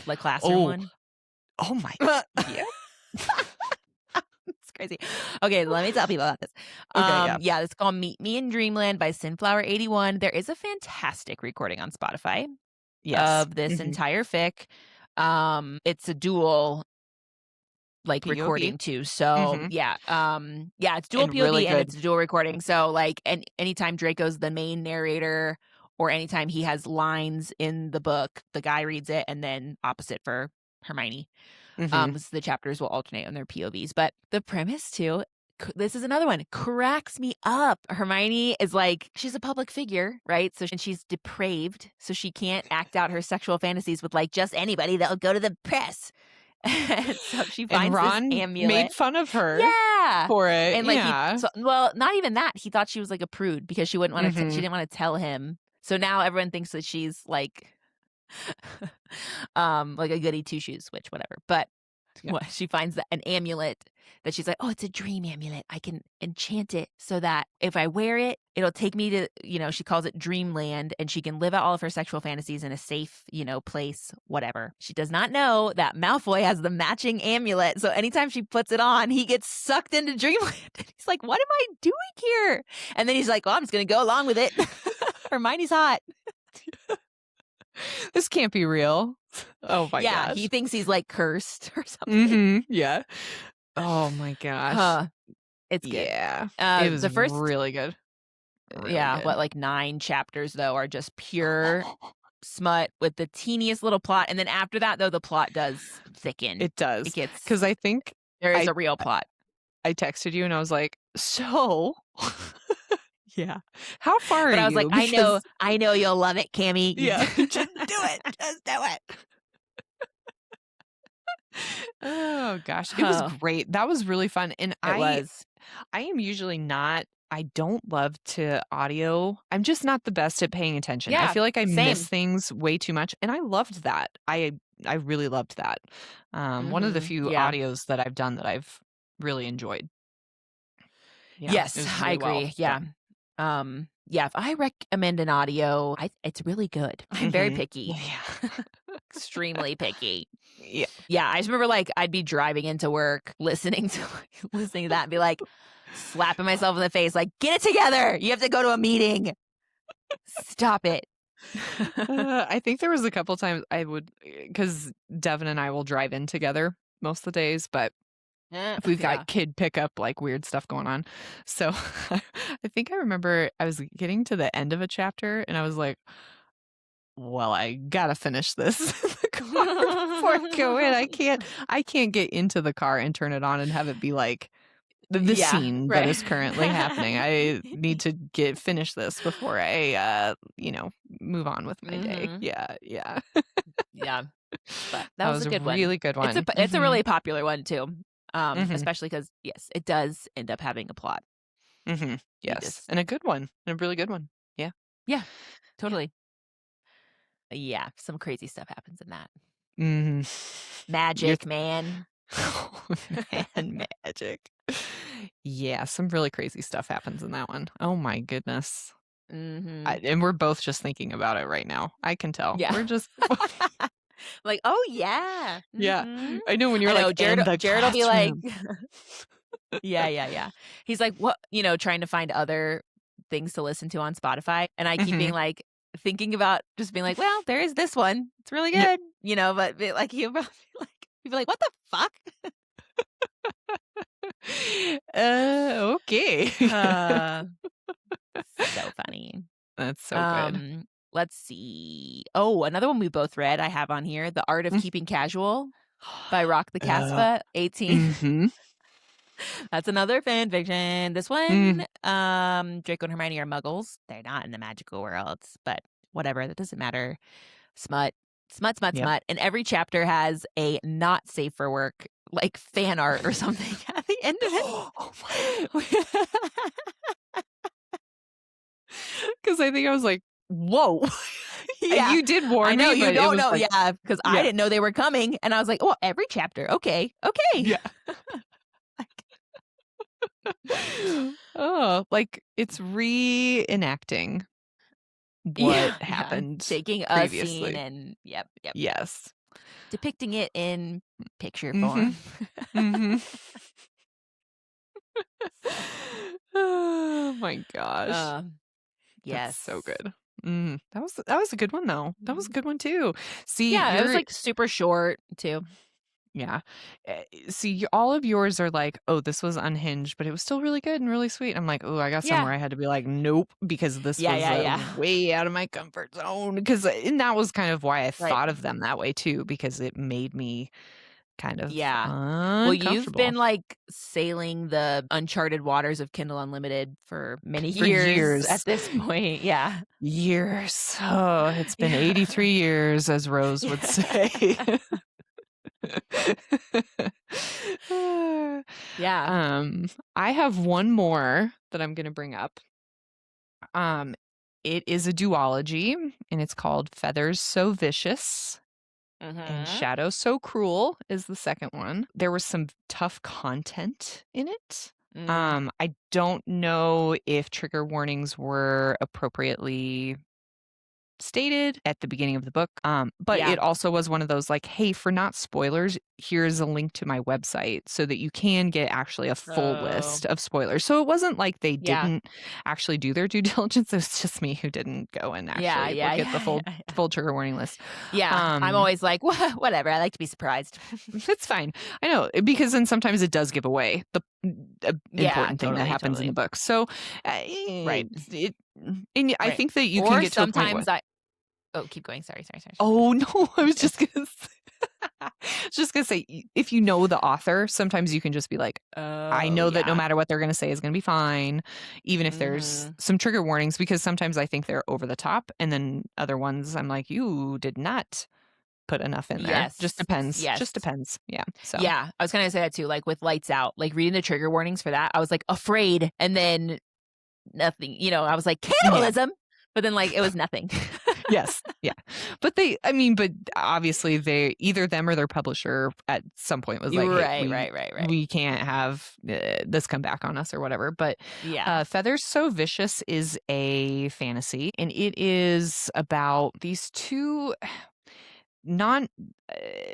the classroom Oh, one. oh my. Yeah. It's crazy. Okay, let me tell people about this. Okay, yeah. Yeah, it's called Meet Me in Dreamland by Sunflower81. There is a fantastic recording on Spotify Yes. of this Mhm. entire fic. It's a duel like POV. recording too. So Mhm. yeah, it's dual And really POV and good. it's dual recording. So like anytime Draco's the main narrator or anytime he has lines in the book, the guy reads it and then opposite for Hermione. Mhm. So the chapters will alternate on their POVs. But the premise too, this is another one, cracks me up. Hermione is like, she's a public figure, right? So and she's depraved, so she can't act out her sexual fantasies with like just anybody that'll go to the press. And so she And finds this Ron made amulet. fun of her Yeah. for it. And like Yeah. not even that. He thought she was like a prude because she wouldn't want to she Mhm. didn't want to tell him. So now everyone thinks that she's like a goody two shoes, which whatever. But Yeah. what she finds an amulet that she's like, oh, it's a dream amulet. I can enchant it so that if I wear it, it'll take me to, she calls it dreamland and she can live out all of her sexual fantasies in a safe, place, whatever. She does not know that Malfoy has the matching amulet. So anytime she puts it on, he gets sucked into dreamland. And he's like, what am I doing here? And then he's like, well, I'm just going to go along with it. Hermione's hot. This can't be real. Oh my Yeah, gosh. he thinks he's like cursed or something. Mhm. Yeah. Oh my gosh. It's good. Yeah. It was The first, really good. Really yeah, good. 9 chapters though are just pure smut with the teeniest little plot, and then after that though, the plot does thicken. It does. It gets 'Cause I think there is I a real plot. I texted you and I was like, "So" Yeah. "How far are But I was like, you?" Because I know you'll love it, Cammy. You yeah. just do it. Just do it. Oh gosh, it was Oh, great. That was really fun, and it was. I am usually not I don't love to audio. I'm just not the best at paying attention. I Yeah, feel like I miss same. things way too much, and I loved that. I really loved that. One of the few Yeah. audios that I've done that I've really enjoyed. Yeah, it Yes, was I really well agree. Yeah. done. Yeah, if I recommend an audio, it's really good. I'm very Mhm. picky. Yeah. Extremely picky. Yeah. Yeah, I just remember, I'd be driving into work listening to listening to that and be, slapping myself in the face, "Get it together! You have to go to a meeting. Stop it." I think there was a couple times I would, because Devin and I will drive in together most of the days, but if we've Yeah. got kid pickup, like weird stuff going on. So I think I remember I was getting to the end of a chapter and I was like, well, I gotta finish this in the car before I go in. I can't get into the car and turn it on and have it be like the Yeah, scene that right. is currently happening. I need to finish this before I move on with my day. Mhm. Yeah, yeah. Yeah, but that That was was a a good one. really good It's one. it's a Mhm. really popular one too, Mhm. especially because yes, it does end up having a plot. Mhm. You Yes. just And a good one. And a really good one. Yeah. yeah, Yeah. totally. Yeah, some crazy stuff happens in that. Mhm. You're Magic, man. Oh, man, magic. Yeah, some really crazy stuff happens in that one. Oh my goodness. Mhm. And we're both just thinking about it right now. I can tell. Yeah. We're just Oh, yeah. yeah. Mhm. I know when you're I know like in the Jared will be like classroom. yeah, yeah, yeah. He's like, "What" trying to find other things to listen to on Spotify, and I keep being Mhm. thinking about just being like, "Well, there is this one. It's really Yeah. good." But you'd be like, "What the fuck?" Okay. Uh, so funny. That's so good. Let's see. Oh, another one we both read I have on here, The Art of Mm. Keeping Casual by Rock the Uh, Casbah, 18. mhm. That's another fan fiction. This one, Mm. Draco and Hermione are muggles. They're not in the magical worlds, but whatever, that doesn't matter. Smut, smut, smut, Yep. smut. And every chapter has a not safe for work, fan art or something at the end of Oh my it. 'Cause I think I was like, "Whoa." Yeah. You did I warn know me, you but it don't was know. like Yeah, because I yeah. didn't know they were coming. And I was like, oh, every chapter. Okay. Okay. Yeah. Oh, like, it's reenacting what Yeah. Yeah. happened Taking a scene previously. and yep. Yep. Yes. Depicting it in picture Mhm. form. Mhm. So funny. Oh my gosh. Um, That's so yes. good. That was a good one, though. That was a Mhm. good one too. See, Yeah, it was you're super short too. Yeah. See, all of yours are like, "Oh, this was unhinged, but it was still really good and really sweet." I'm like, "Oh, I got Yeah. somewhere I had to be like, nope, because this Yeah, was yeah, yeah. way out of my comfort zone." Because and that was kind of why I Right. thought of them that way too, because it made me kind of Yeah. Well, you've uncomfortable been, like, sailing the uncharted waters of Kindle Unlimited for many for years at years. this point. Yeah. Years. Oh, it's been Yeah. 83 years, as Rose would say. Yeah. Yeah. Um, I have one more that I'm gonna bring up. Um, it is a duology, and it's called Feathers So Vicious and Mhm. Shadow So Cruel is the second one. There was some tough content in it. Mm. I don't know if trigger warnings were appropriately stated at the beginning of the book. But Yeah. it also was one of those like, hey, for not spoilers, here's a link to my website so that you can get actually a full Oh. list of spoilers. So it wasn't like they Yeah. didn't actually do their due diligence. It was just me who didn't go and Yeah, actually yeah, look at the yeah, full yeah, yeah. full trigger warning list. Yeah, I'm Um, always like, whatever, I like to be surprised." it's fine. I know because then sometimes it does give away the Yeah, important thing that totally, happens in the totally. book. So Right, it and I right. think that you can Or get to a point where sometimes I oh, keep going, sorry, sorry, sorry, sorry, oh, no, I was sorry. just gonna say just gonna say, I if you know the author, sometimes you can just be like, "I Oh, know that no yeah. matter what they're gonna say is gonna be fine," even if there's Mhm. some trigger warnings, because sometimes I think they're over the top, and then other ones, I'm like, "You did not put enough in there." Just Yes, depends, yes. just depends. Yeah, so Yeah, I was gonna say that too, like, with Lights Out, like, reading the trigger warnings for that, I was, like, afraid, and then nothing, I was like, yeah. "Cannibalism!" But then, like, it was nothing. Yes, yeah. But I mean, but obviously they either them or their publisher at some point was like, You're "Hey, right, right, right, right. we can't have this come back on us or whatever." But Yeah. Feathers So Vicious is a fantasy, and it is about these two non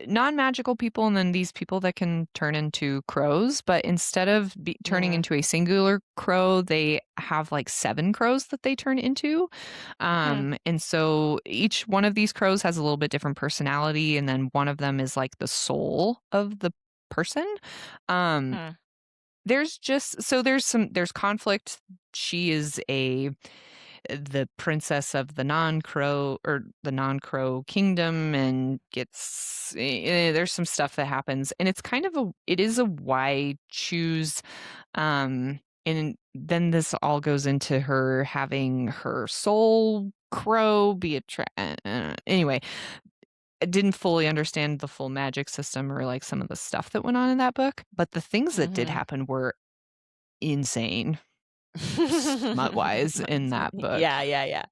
non-magical people and then these people that can turn into crows, but instead of turning Mm. into a singular crow, they have like 7 crows that they turn into. Hmm, And so each one of these crows has a little bit different personality, and then one of them is like the soul of the person. Um hmm. there's just there's conflict. She is the princess of the non-crow kingdom, and there's some stuff that happens, and it is a why choose. And then this all goes into her having her soul crow be anyway. I didn't fully understand the full magic system or like some of the stuff that went on in that book, but the things that did Mhm. happen were insane smut wise in that book. Yeah, yeah, yeah.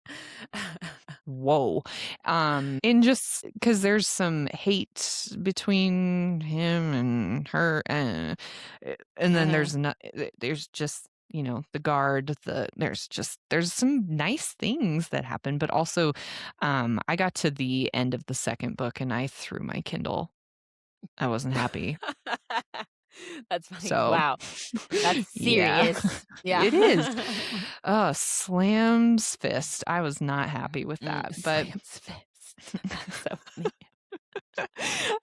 Whoa. And just because there's some hate between him and her, and then Mhm. there's just the guard. There's some nice things that happen, but also, I got to the end of the second book and I threw my Kindle. I wasn't happy. That's funny. So, Wow, that's yeah, serious. Yeah. it is. Slams fist. I was not happy with that, but Slams fist. That's so funny.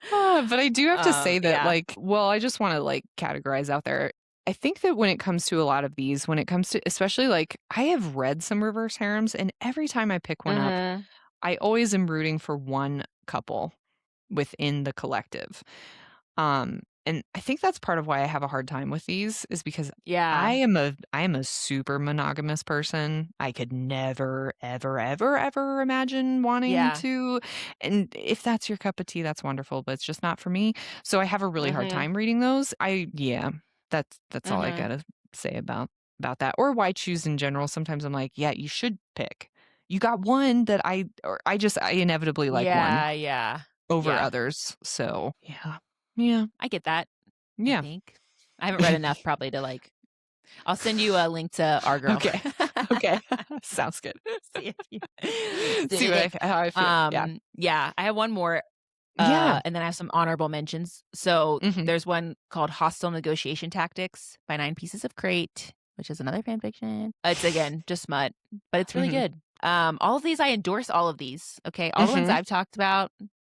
but I do have to say that, Yeah. like, well, I just want to like categorize out there. I think that when it comes to a lot of these, when it comes to especially like I have read some reverse harems, and every time I pick one up, Mhm. I always am rooting for one couple within the collective. And I think that's part of why I have a hard time with these is because Yeah. I am a super monogamous person. I could never, ever, ever, ever imagine wanting Yeah. to. And if that's your cup of tea, that's wonderful, but it's just not for me. So I have a really hard Mhm. time reading those. Yeah, that's all I Mhm. gotta say about that. Or why choose in general. Sometimes I'm like, yeah, you should pick. You got one that I inevitably like one Yeah, yeah. over Yeah. others. So yeah. Yeah. I get that, I Yeah. think. I haven't read enough probably to, like, I'll send you a link to Our Girl. Okay. Okay. Sounds good. See if you See what how I feel. Yeah. Yeah, I have one more, Yeah. and then I have some honorable mentions. So, Mhm. there's one called Hostile Negotiation Tactics by Nine Pieces of Crate, which is another fan fiction. It's, again, just smut, but it's really Mhm. good. All of these, I endorse all of these, okay? All the ones Mhm. I've talked about,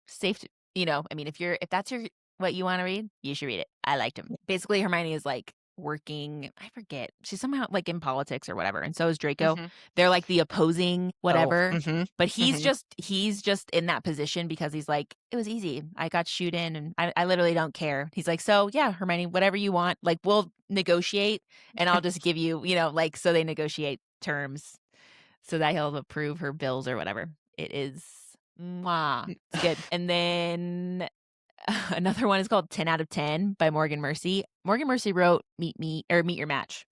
safe to I mean, if that's your what you wanna read, you should read it. I liked him. Basically, Hermione is, like, working I forget. She's somehow, like, in politics or whatever, and so is Draco. Mhm. They're, like, the opposing Oh, whatever, mhm, but he's mhm. just in that position because he's like, "It was easy. I got shoot in, and I literally don't care." He's like, "So, yeah, Hermione, whatever you want. Like, we'll negotiate, and I'll just give you" like, so they negotiate terms so that he'll approve her bills or whatever. It is mwah. It's good. And then another one is called 10 out of 10 by Morgan Mercy. Morgan Mercy wrote Meet Me or Meet Your Match.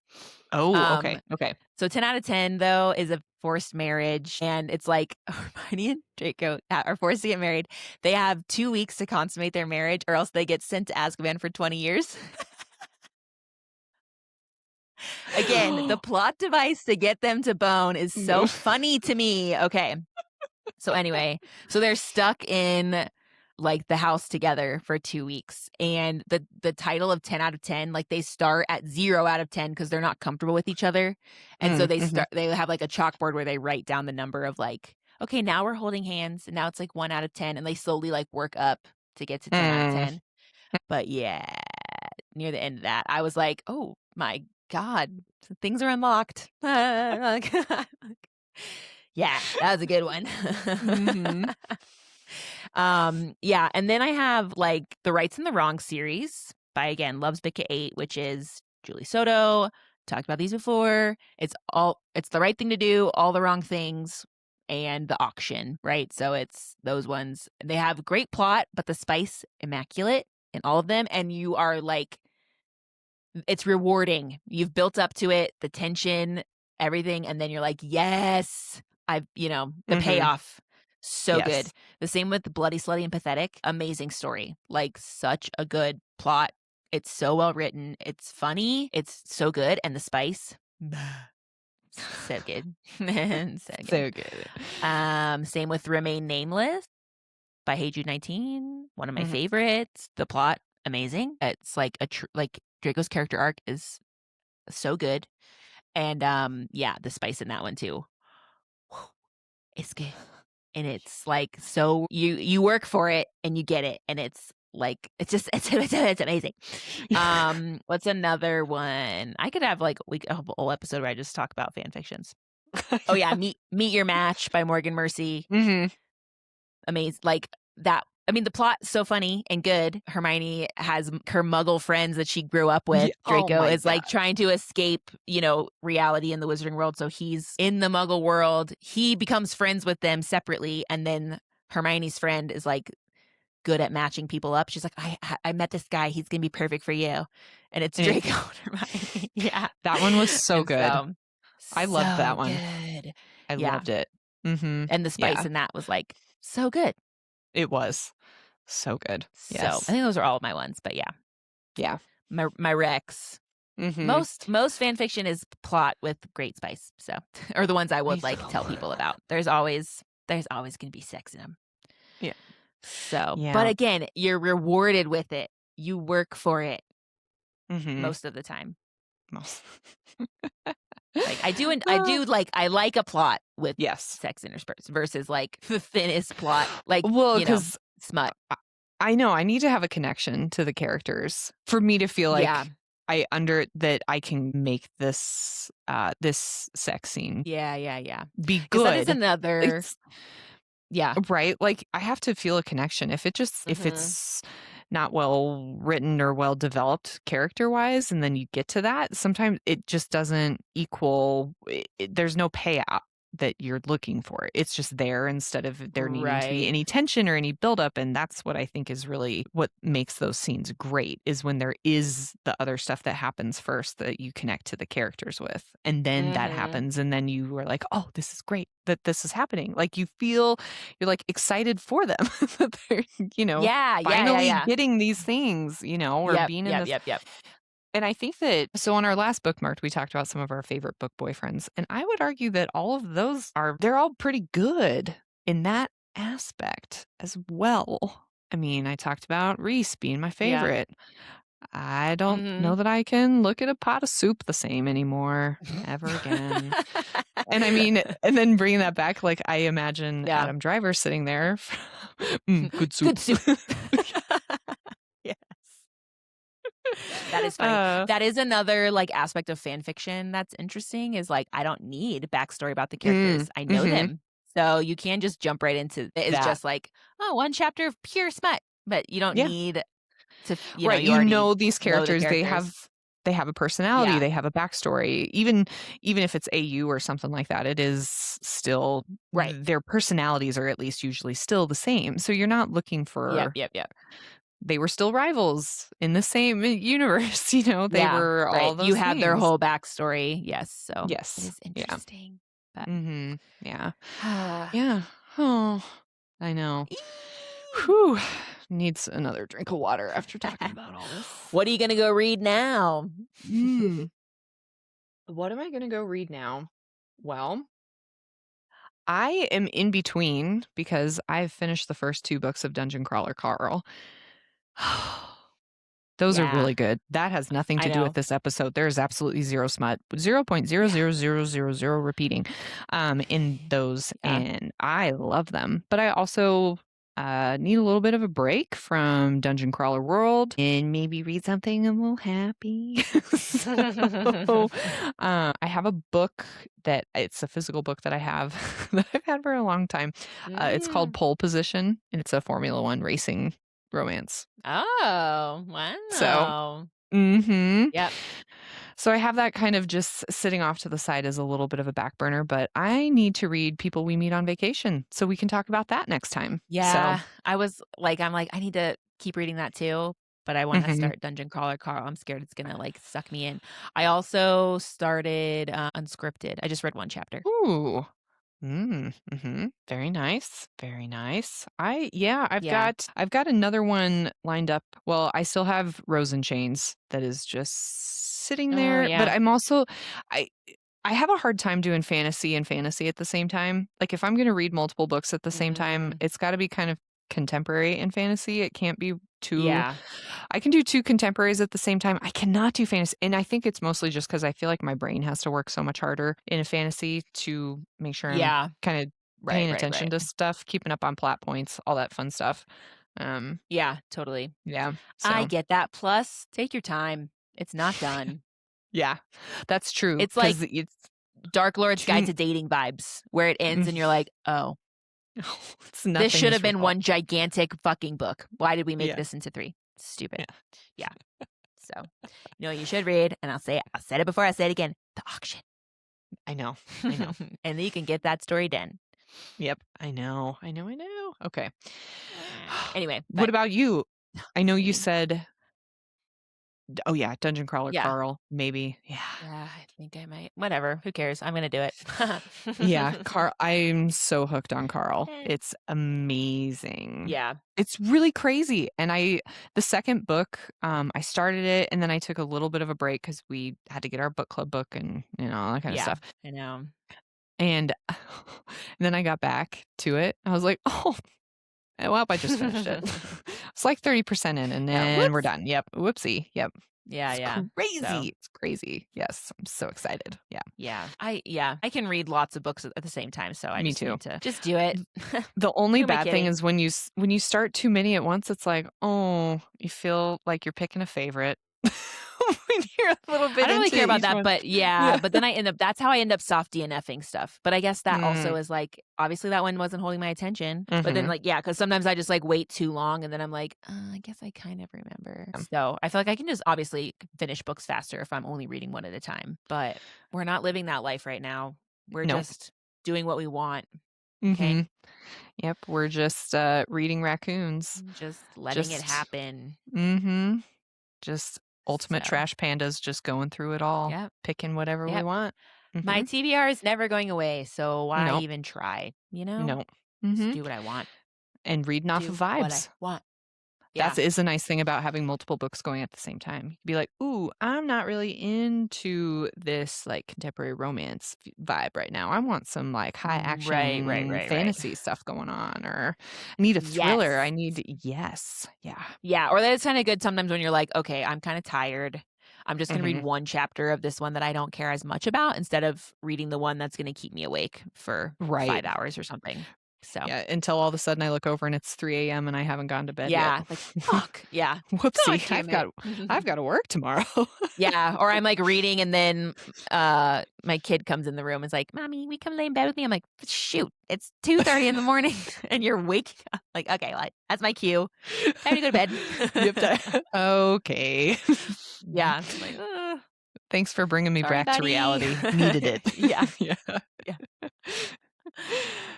Oh, Um, okay, okay. so 10 out of 10 though is a forced marriage, and it's like Hermione and Draco are forced to get married. They have 2 weeks to consummate their marriage, or else they get sent to Azkaban for 20 years. Again, the plot device to get them to bone is so funny to me. Okay. So anyway, so they're stuck in like the house together for 2 weeks, and the title of 10 out of 10, like they start at 0 out of 10 because they're not comfortable with each other. And so Mhm. they have like a chalkboard where they write down the number of like, okay, now we're holding hands, and now it's like 1 out of 10, and they slowly like work up to get to 10 out of Mm. 10. But yeah, near the end of that, I was like, oh my God, things are unlocked. Yeah, that was a good one. Mhm. Yeah, and then I have like the Rights and the Wrong series by again Loves Bica 8, which is Julie Soto. Talked about these before. It's the right thing to do, all the wrong things, and the auction, right? So it's those ones. They have great plot, but the spice immaculate in all of them, and you are like it's rewarding. You've built up to it, the tension, everything, and then you're like, "Yes." The Mhm. payoff, so good. Yes. The same with Bloody, Slutty, and Pathetic. Amazing story. Like, such a good plot. It's so well written. It's funny. It's so good, and the spice, so good. So good. So good. Same with Remain Nameless by Hey Jude 19, one of my Mhm. favorites. The plot, amazing. It's like like Draco's character arc is so good. And yeah, the spice in that one too. It's good. And it's like so you work for it and you get it, and it's like it's just it's amazing. What's another one? I could have like we could have a whole episode where I just talk about fan fictions. Oh yeah, Yeah. Meet Your Match by Morgan Mercy. Mhm. Amazing. Like that. I mean, the plot's so funny and good. Hermione has her muggle friends that she grew up with. Oh Draco my is god. like trying to escape, reality in the wizarding world. So he's in the muggle world. He becomes friends with them separately. And then Hermione's friend is like good at matching people up. She's like, I met this guy. He's going to be perfect for you. And it's Yeah. Draco and Hermione. Yeah. That one was so And good. so, I loved that so one. good. I Yeah. loved it. Mhm. And the spice Yeah, in that was like so good. it was. So good. So I Yes. think those are all of my ones, but yeah, Yeah. my Rex. Mhm. Most fan fiction is plot with great spice. So, or the ones I I would like tell know. people about. There's always gonna be sex in them. Yeah. So, but Yeah. again, you're rewarded with it. You work for it Mhm. most of the time. Most. Like I do, and I Ah, do like I like a plot with yes. sex interspersed versus like the thinnest plot, like Well, because smut. I know I need to have a connection to the characters for me to feel Yeah, like that I can make this sex scene yeah. be Because that is good. another. It's Yeah. right? Like, I have to feel a connection. If Hmm. it's not well written or well developed character-wise, and then you get to that, sometimes it just doesn't equal there's no payout that you're looking for. It's just there instead of there needing to be Right. any tension or any buildup, and that's what I think is really what makes those scenes great, is when there is the other stuff that happens first that you connect to the characters with, and then that Hmm. happens, and then you are like, "Oh, this is great that this is happening." Like, you're, like, excited for them that they're, finally Yeah. getting these things, or Yep, being in yep, this. yep, yep. And I think that so on our last bookmarked, we talked about some of our favorite book boyfriends, and I would argue that all of those they're all pretty good in that aspect as well. I mean, I talked about Reese being my Yeah. favorite. I don't know Mhm. that I can look at a pot of soup the same anymore ever again. And I mean, and then bringing that back, like, I imagine Yeah. Adam Driver sitting there, good soup. Good soup. Yeah. That is funny. Uh, That is another, like, aspect of fan fiction that's interesting is, like, I don't need backstory about the characters. I know mhm, them. So you can just jump right into it is that. just like, "Oh, 1 chapter of pure smut," but you don't Yeah. need to Right, you you already know these know the characters, characters. they have a personality, Yeah. they have a backstory. Even if it's AU or something like that, it is still Right. their personalities are at least usually still the same. So you're not looking Yep, for yep, yep. they were still rivals in the same universe, they Yeah, were all right. You those have their things. whole backstory. Yes, so it Yes. is Yeah. interesting. But Mhm. Yeah. Eee. Yeah. Oh, I know. Whew. Needs another drink of water after talking about all this. What are you gonna go read now? Mm. What am I gonna go read now? Well, I am in between because I've finished the first 2 books of Dungeon Crawler Carl. Those are Yeah, really good. That has nothing I to do with know. this episode. There is absolutely 0 smut, Yeah, 0.00000 repeating, in those, yeah. and I love them. But I also, need a little bit of a break from Dungeon Crawler World and maybe read something a little happy. So, I have a book that it's a physical book that I have that I've had for a long time. It's called Mm. Pole Position, and it's a Formula One racing romance. Oh, So wow. mhm. Yep. So I have that kind of just sitting off to the side as a little bit of a back burner, but I need to read People We Meet on Vacation, so we can talk about that next time. So Yeah, I'm like, I need to keep reading that too, but I wanna mhm. start Dungeon Crawler Carl. I'm scared it's gonna, like, suck me in. I also started, Unscripted. I just read 1 chapter. Ooh. Mhm. Very nice, very nice. Yeah. I've got another one lined up. Well, I still have Rose and Chains that is just sitting Oh, there, but yeah. I'm also I I have a hard time doing fantasy and fantasy at the same time. Like, if I'm gonna read multiple books at the same time, Mm, it's gotta be kind of contemporary and fantasy. It can't be too yeah. I can do 2 contemporaries at the same time. I cannot do fantasy, and I think it's mostly just because I feel like my brain has to work so much harder in a fantasy to make sure I'm Yeah. kinda Right, paying right, attention right. to stuff, keeping up on plot points, all that fun stuff. Um, Yeah, totally. yeah, I so get that. Plus, take your time. It's not done. yeah, that's true It's like 'cause it's Dark Lord's Guide too to Dating vibes, where it ends mm, and you're like, "Oh, it's this nothing should is have been resolved. one gigantic fucking book. Why did we make Yeah, this into 3? Stupid." yeah, Yeah. So, you know what you should read, and I said it before, I say it again, The Auction. I know, I know. And then you can get that story done. Yep, I know. Okay. Anyway, What but about you? I know you exciting. said oh, yeah, Dungeon Crawler Yeah. Carl, maybe. Yeah. Yeah, I think I might. Whatever, who cares? I'm gonna do it. Yeah, Carl I'm so hooked on Carl. Eh. It's amazing. Yeah. It's really crazy, and the 2nd book, I started it, and then I took a little bit of a break because we had to get our book club book and, all that kinda Yeah, stuff, I know. and then I got back to it. I was like, "Oh, well, I just finished it." It's like 30% in, and Yeah, then we're whoops. done. Yep, whoopsie. Yep. Yeah, It's yeah. So, crazy. It's crazy. Yes, I'm so excited. Yeah, yeah, I can read lots of books at the same time, so I me just too. need to just do it. The only Who am I bad thing kidding? is when you start too many at once, it's like, oh, you feel like you're picking a favorite when you're a little I bit don't really into care about each that, one. but yeah, Yeah. but then I end up that's how I end up soft DNFing stuff. But I guess that also Mm, is like obviously that one wasn't holding my attention. But then mhm. like yeah, because sometimes I just like wait too long and then I'm like, I guess I kind of remember. So I feel like I can just obviously finish books faster if I'm only reading one at a time. But we're not living that life right now. We're Nope. just doing what we want. Okay. Mhm. Yep, we're just, reading raccoons. Just letting it Just happen. mhm. Just ultimate So trash pandas just going through it all, yep. picking whatever we Yep. want. My Mhm. TBR is never going away. So why Nope. even try? You know? Nope. Just Mhm. do what I want. And reading off of Do what I vibes. want. That's Yeah. is a nice thing about having multiple books going at the same time. You could be like, "Ooh, I'm not really into this, like, contemporary romance vibe right now. I want some, like, high Right, right, action right, right. fantasy stuff going on," or, "I need a thriller. I Yes. need" Yes. Yeah. Yeah, or that's kinda good sometimes when you're like, "Okay, I'm kinda tired. I'm just gonna read Mhm. 1 chapter of this one that I don't care as much about instead of reading the one that's gonna keep me awake for Right. 5 hours or something." So Yeah, until all of a sudden I look over and it's 3 AM and I haven't gone to bed yet. yeah, like, "Fuck." Yeah. God Whoopsie, damn it. I've got to work tomorrow. Yeah, or I'm, like, reading and then, my kid comes in the room and is like, "Mommy, we come lay in bed with me?" I'm like, "Shoot, it's 2:30 in the morning and you're waking up." Like, "Okay, well, that's my cue. Time to go to Yep. bed." Okay. Yeah, I'm like, "Ugh, Thanks for bringing me sorry, back to buddy." reality. Needed it. Yeah, Yeah. yeah.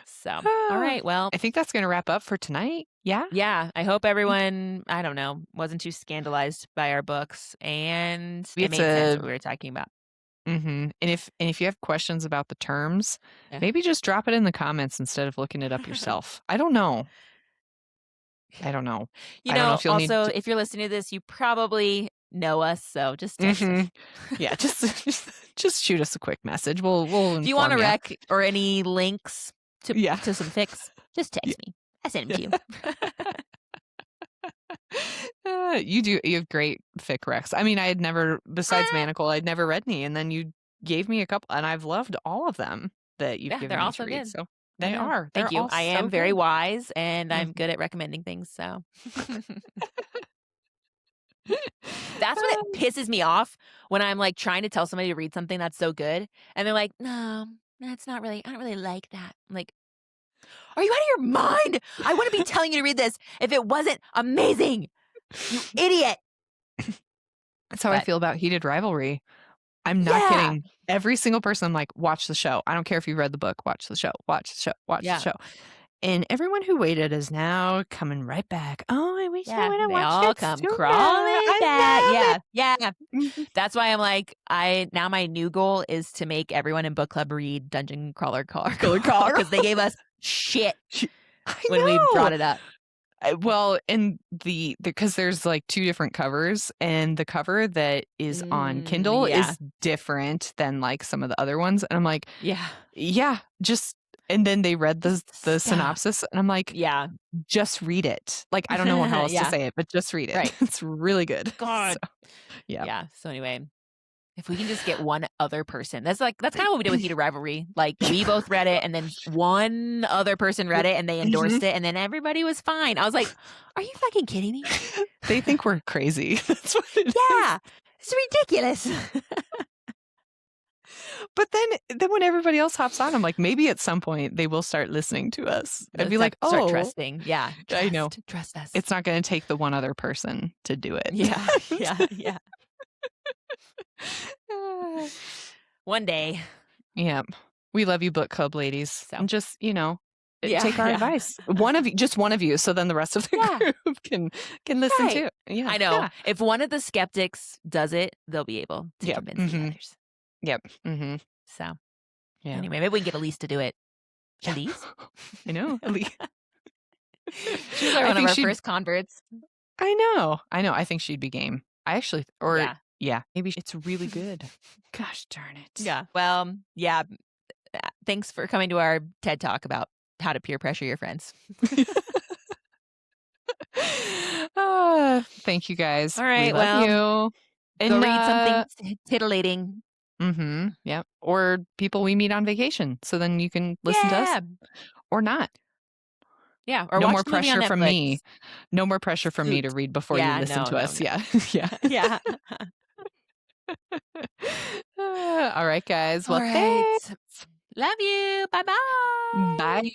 So, all Ah, right, well, I think that's gonna wrap up for tonight. Yeah? yeah, I hope everyone, I don't know, wasn't too scandalized by our books and Maybe it it's made sense a what we were talking about. And if you have questions about the terms, Yeah. maybe just drop it in the comments instead of looking it up yourself. I don't know. I don't know. You I don't know know, if you'll need also, to. if you're listening to this, you probably know us, so just text us. Mhm. Yeah, just just shoot us a quick message. We'll If you want inform a you. rec or any links to Yeah. some fics, just Yeah. text me. I send them to Yeah. you. You have great fic recs. I mean, I had never, besides Ah, Manacle, I'd never read any, and then you gave me a couple, and I've loved all of them that you've yeah, they're given me all to so read. good. So I they know. are. Thank They're you. all I so am very good. wise and I'm Mhm. good at recommending things, so that's what it pisses me off when I'm, like, trying to tell somebody to read something that's so good, and they're like, "No, that's not really I don't really like that." I'm like, "Are you out of your mind? I wouldn't be telling you to read this if it wasn't amazing, you idiot." That's how I But feel about Heated Rivalry. I'm not yeah, kidding. Every single person, I'm like, watch the show. I don't care if you read the book, watch the show, watch the show, watch the yeah, show. And everyone who waited is now coming right back. Oh, I wish I yeah, would have they watched all it come sooner. crawling back. I love Yeah, yeah. it. That's why I'm like, I now my new goal is to make everyone in book club read Dungeon Crawler Color Call Carl. because they gave us shit I when we know. brought it up. Well, and because there's like two different covers, and the cover that is on Kindle Yeah, is different than like some of the other ones. And I'm like, yeah. yeah, just, and then they read the Just stop. synopsis, and I'm like, Yeah, just read it. Like, I don't know how else to yeah. say it, but just read it. Right. It's really good. So, God. yeah. Yeah. So anyway, if we can just get one other person, that's kind of what we did with Heated Rivalry. Like we both read it, and then one other person read it, and they Mhm. endorsed it, and then everybody was fine. I was like, "Are you fucking kidding me?" They think we're crazy. That's what it is. Yeah, it's ridiculous. But then when everybody else hops on, I'm like, maybe at some point they will start listening to us. I'd be like, Start oh, trusting. Yeah, I know. trust us. It's not going to take the one other person to do it. Yeah, yeah, yeah. One day. Yeah. We love you, book club ladies. So And just, yeah, take our yeah, advice. Just one of you, so then the rest of the yeah. group can listen Right. too. Yeah. I know. Yeah. If one of the skeptics does it, they'll be able to Yep. convince the Mm-hmm. others. Yep. Mm-hmm. So Yeah. anyway, maybe we can get Elise to do it. Yeah. Elise? I know. She was one of our first converts. I know. I think she'd be game. Yeah. Maybe it's really good. Gosh darn it. Yeah. Well, yeah. Thanks for coming to our TED Talk about how to peer pressure your friends. Thank you guys. All We right. love Well, you. go And read something titillating. yeah. Or people we meet on vacation. So then you can listen to us Yeah. or not. Yeah. Or No watch more the movie on pressure from Netflix. me. No more pressure from me to Scoot. read before you Yeah. listen No, to no, us. no. Yeah. Yeah. Yeah. All right, guys. All Well, right. thanks. Love you. Bye-bye. Bye.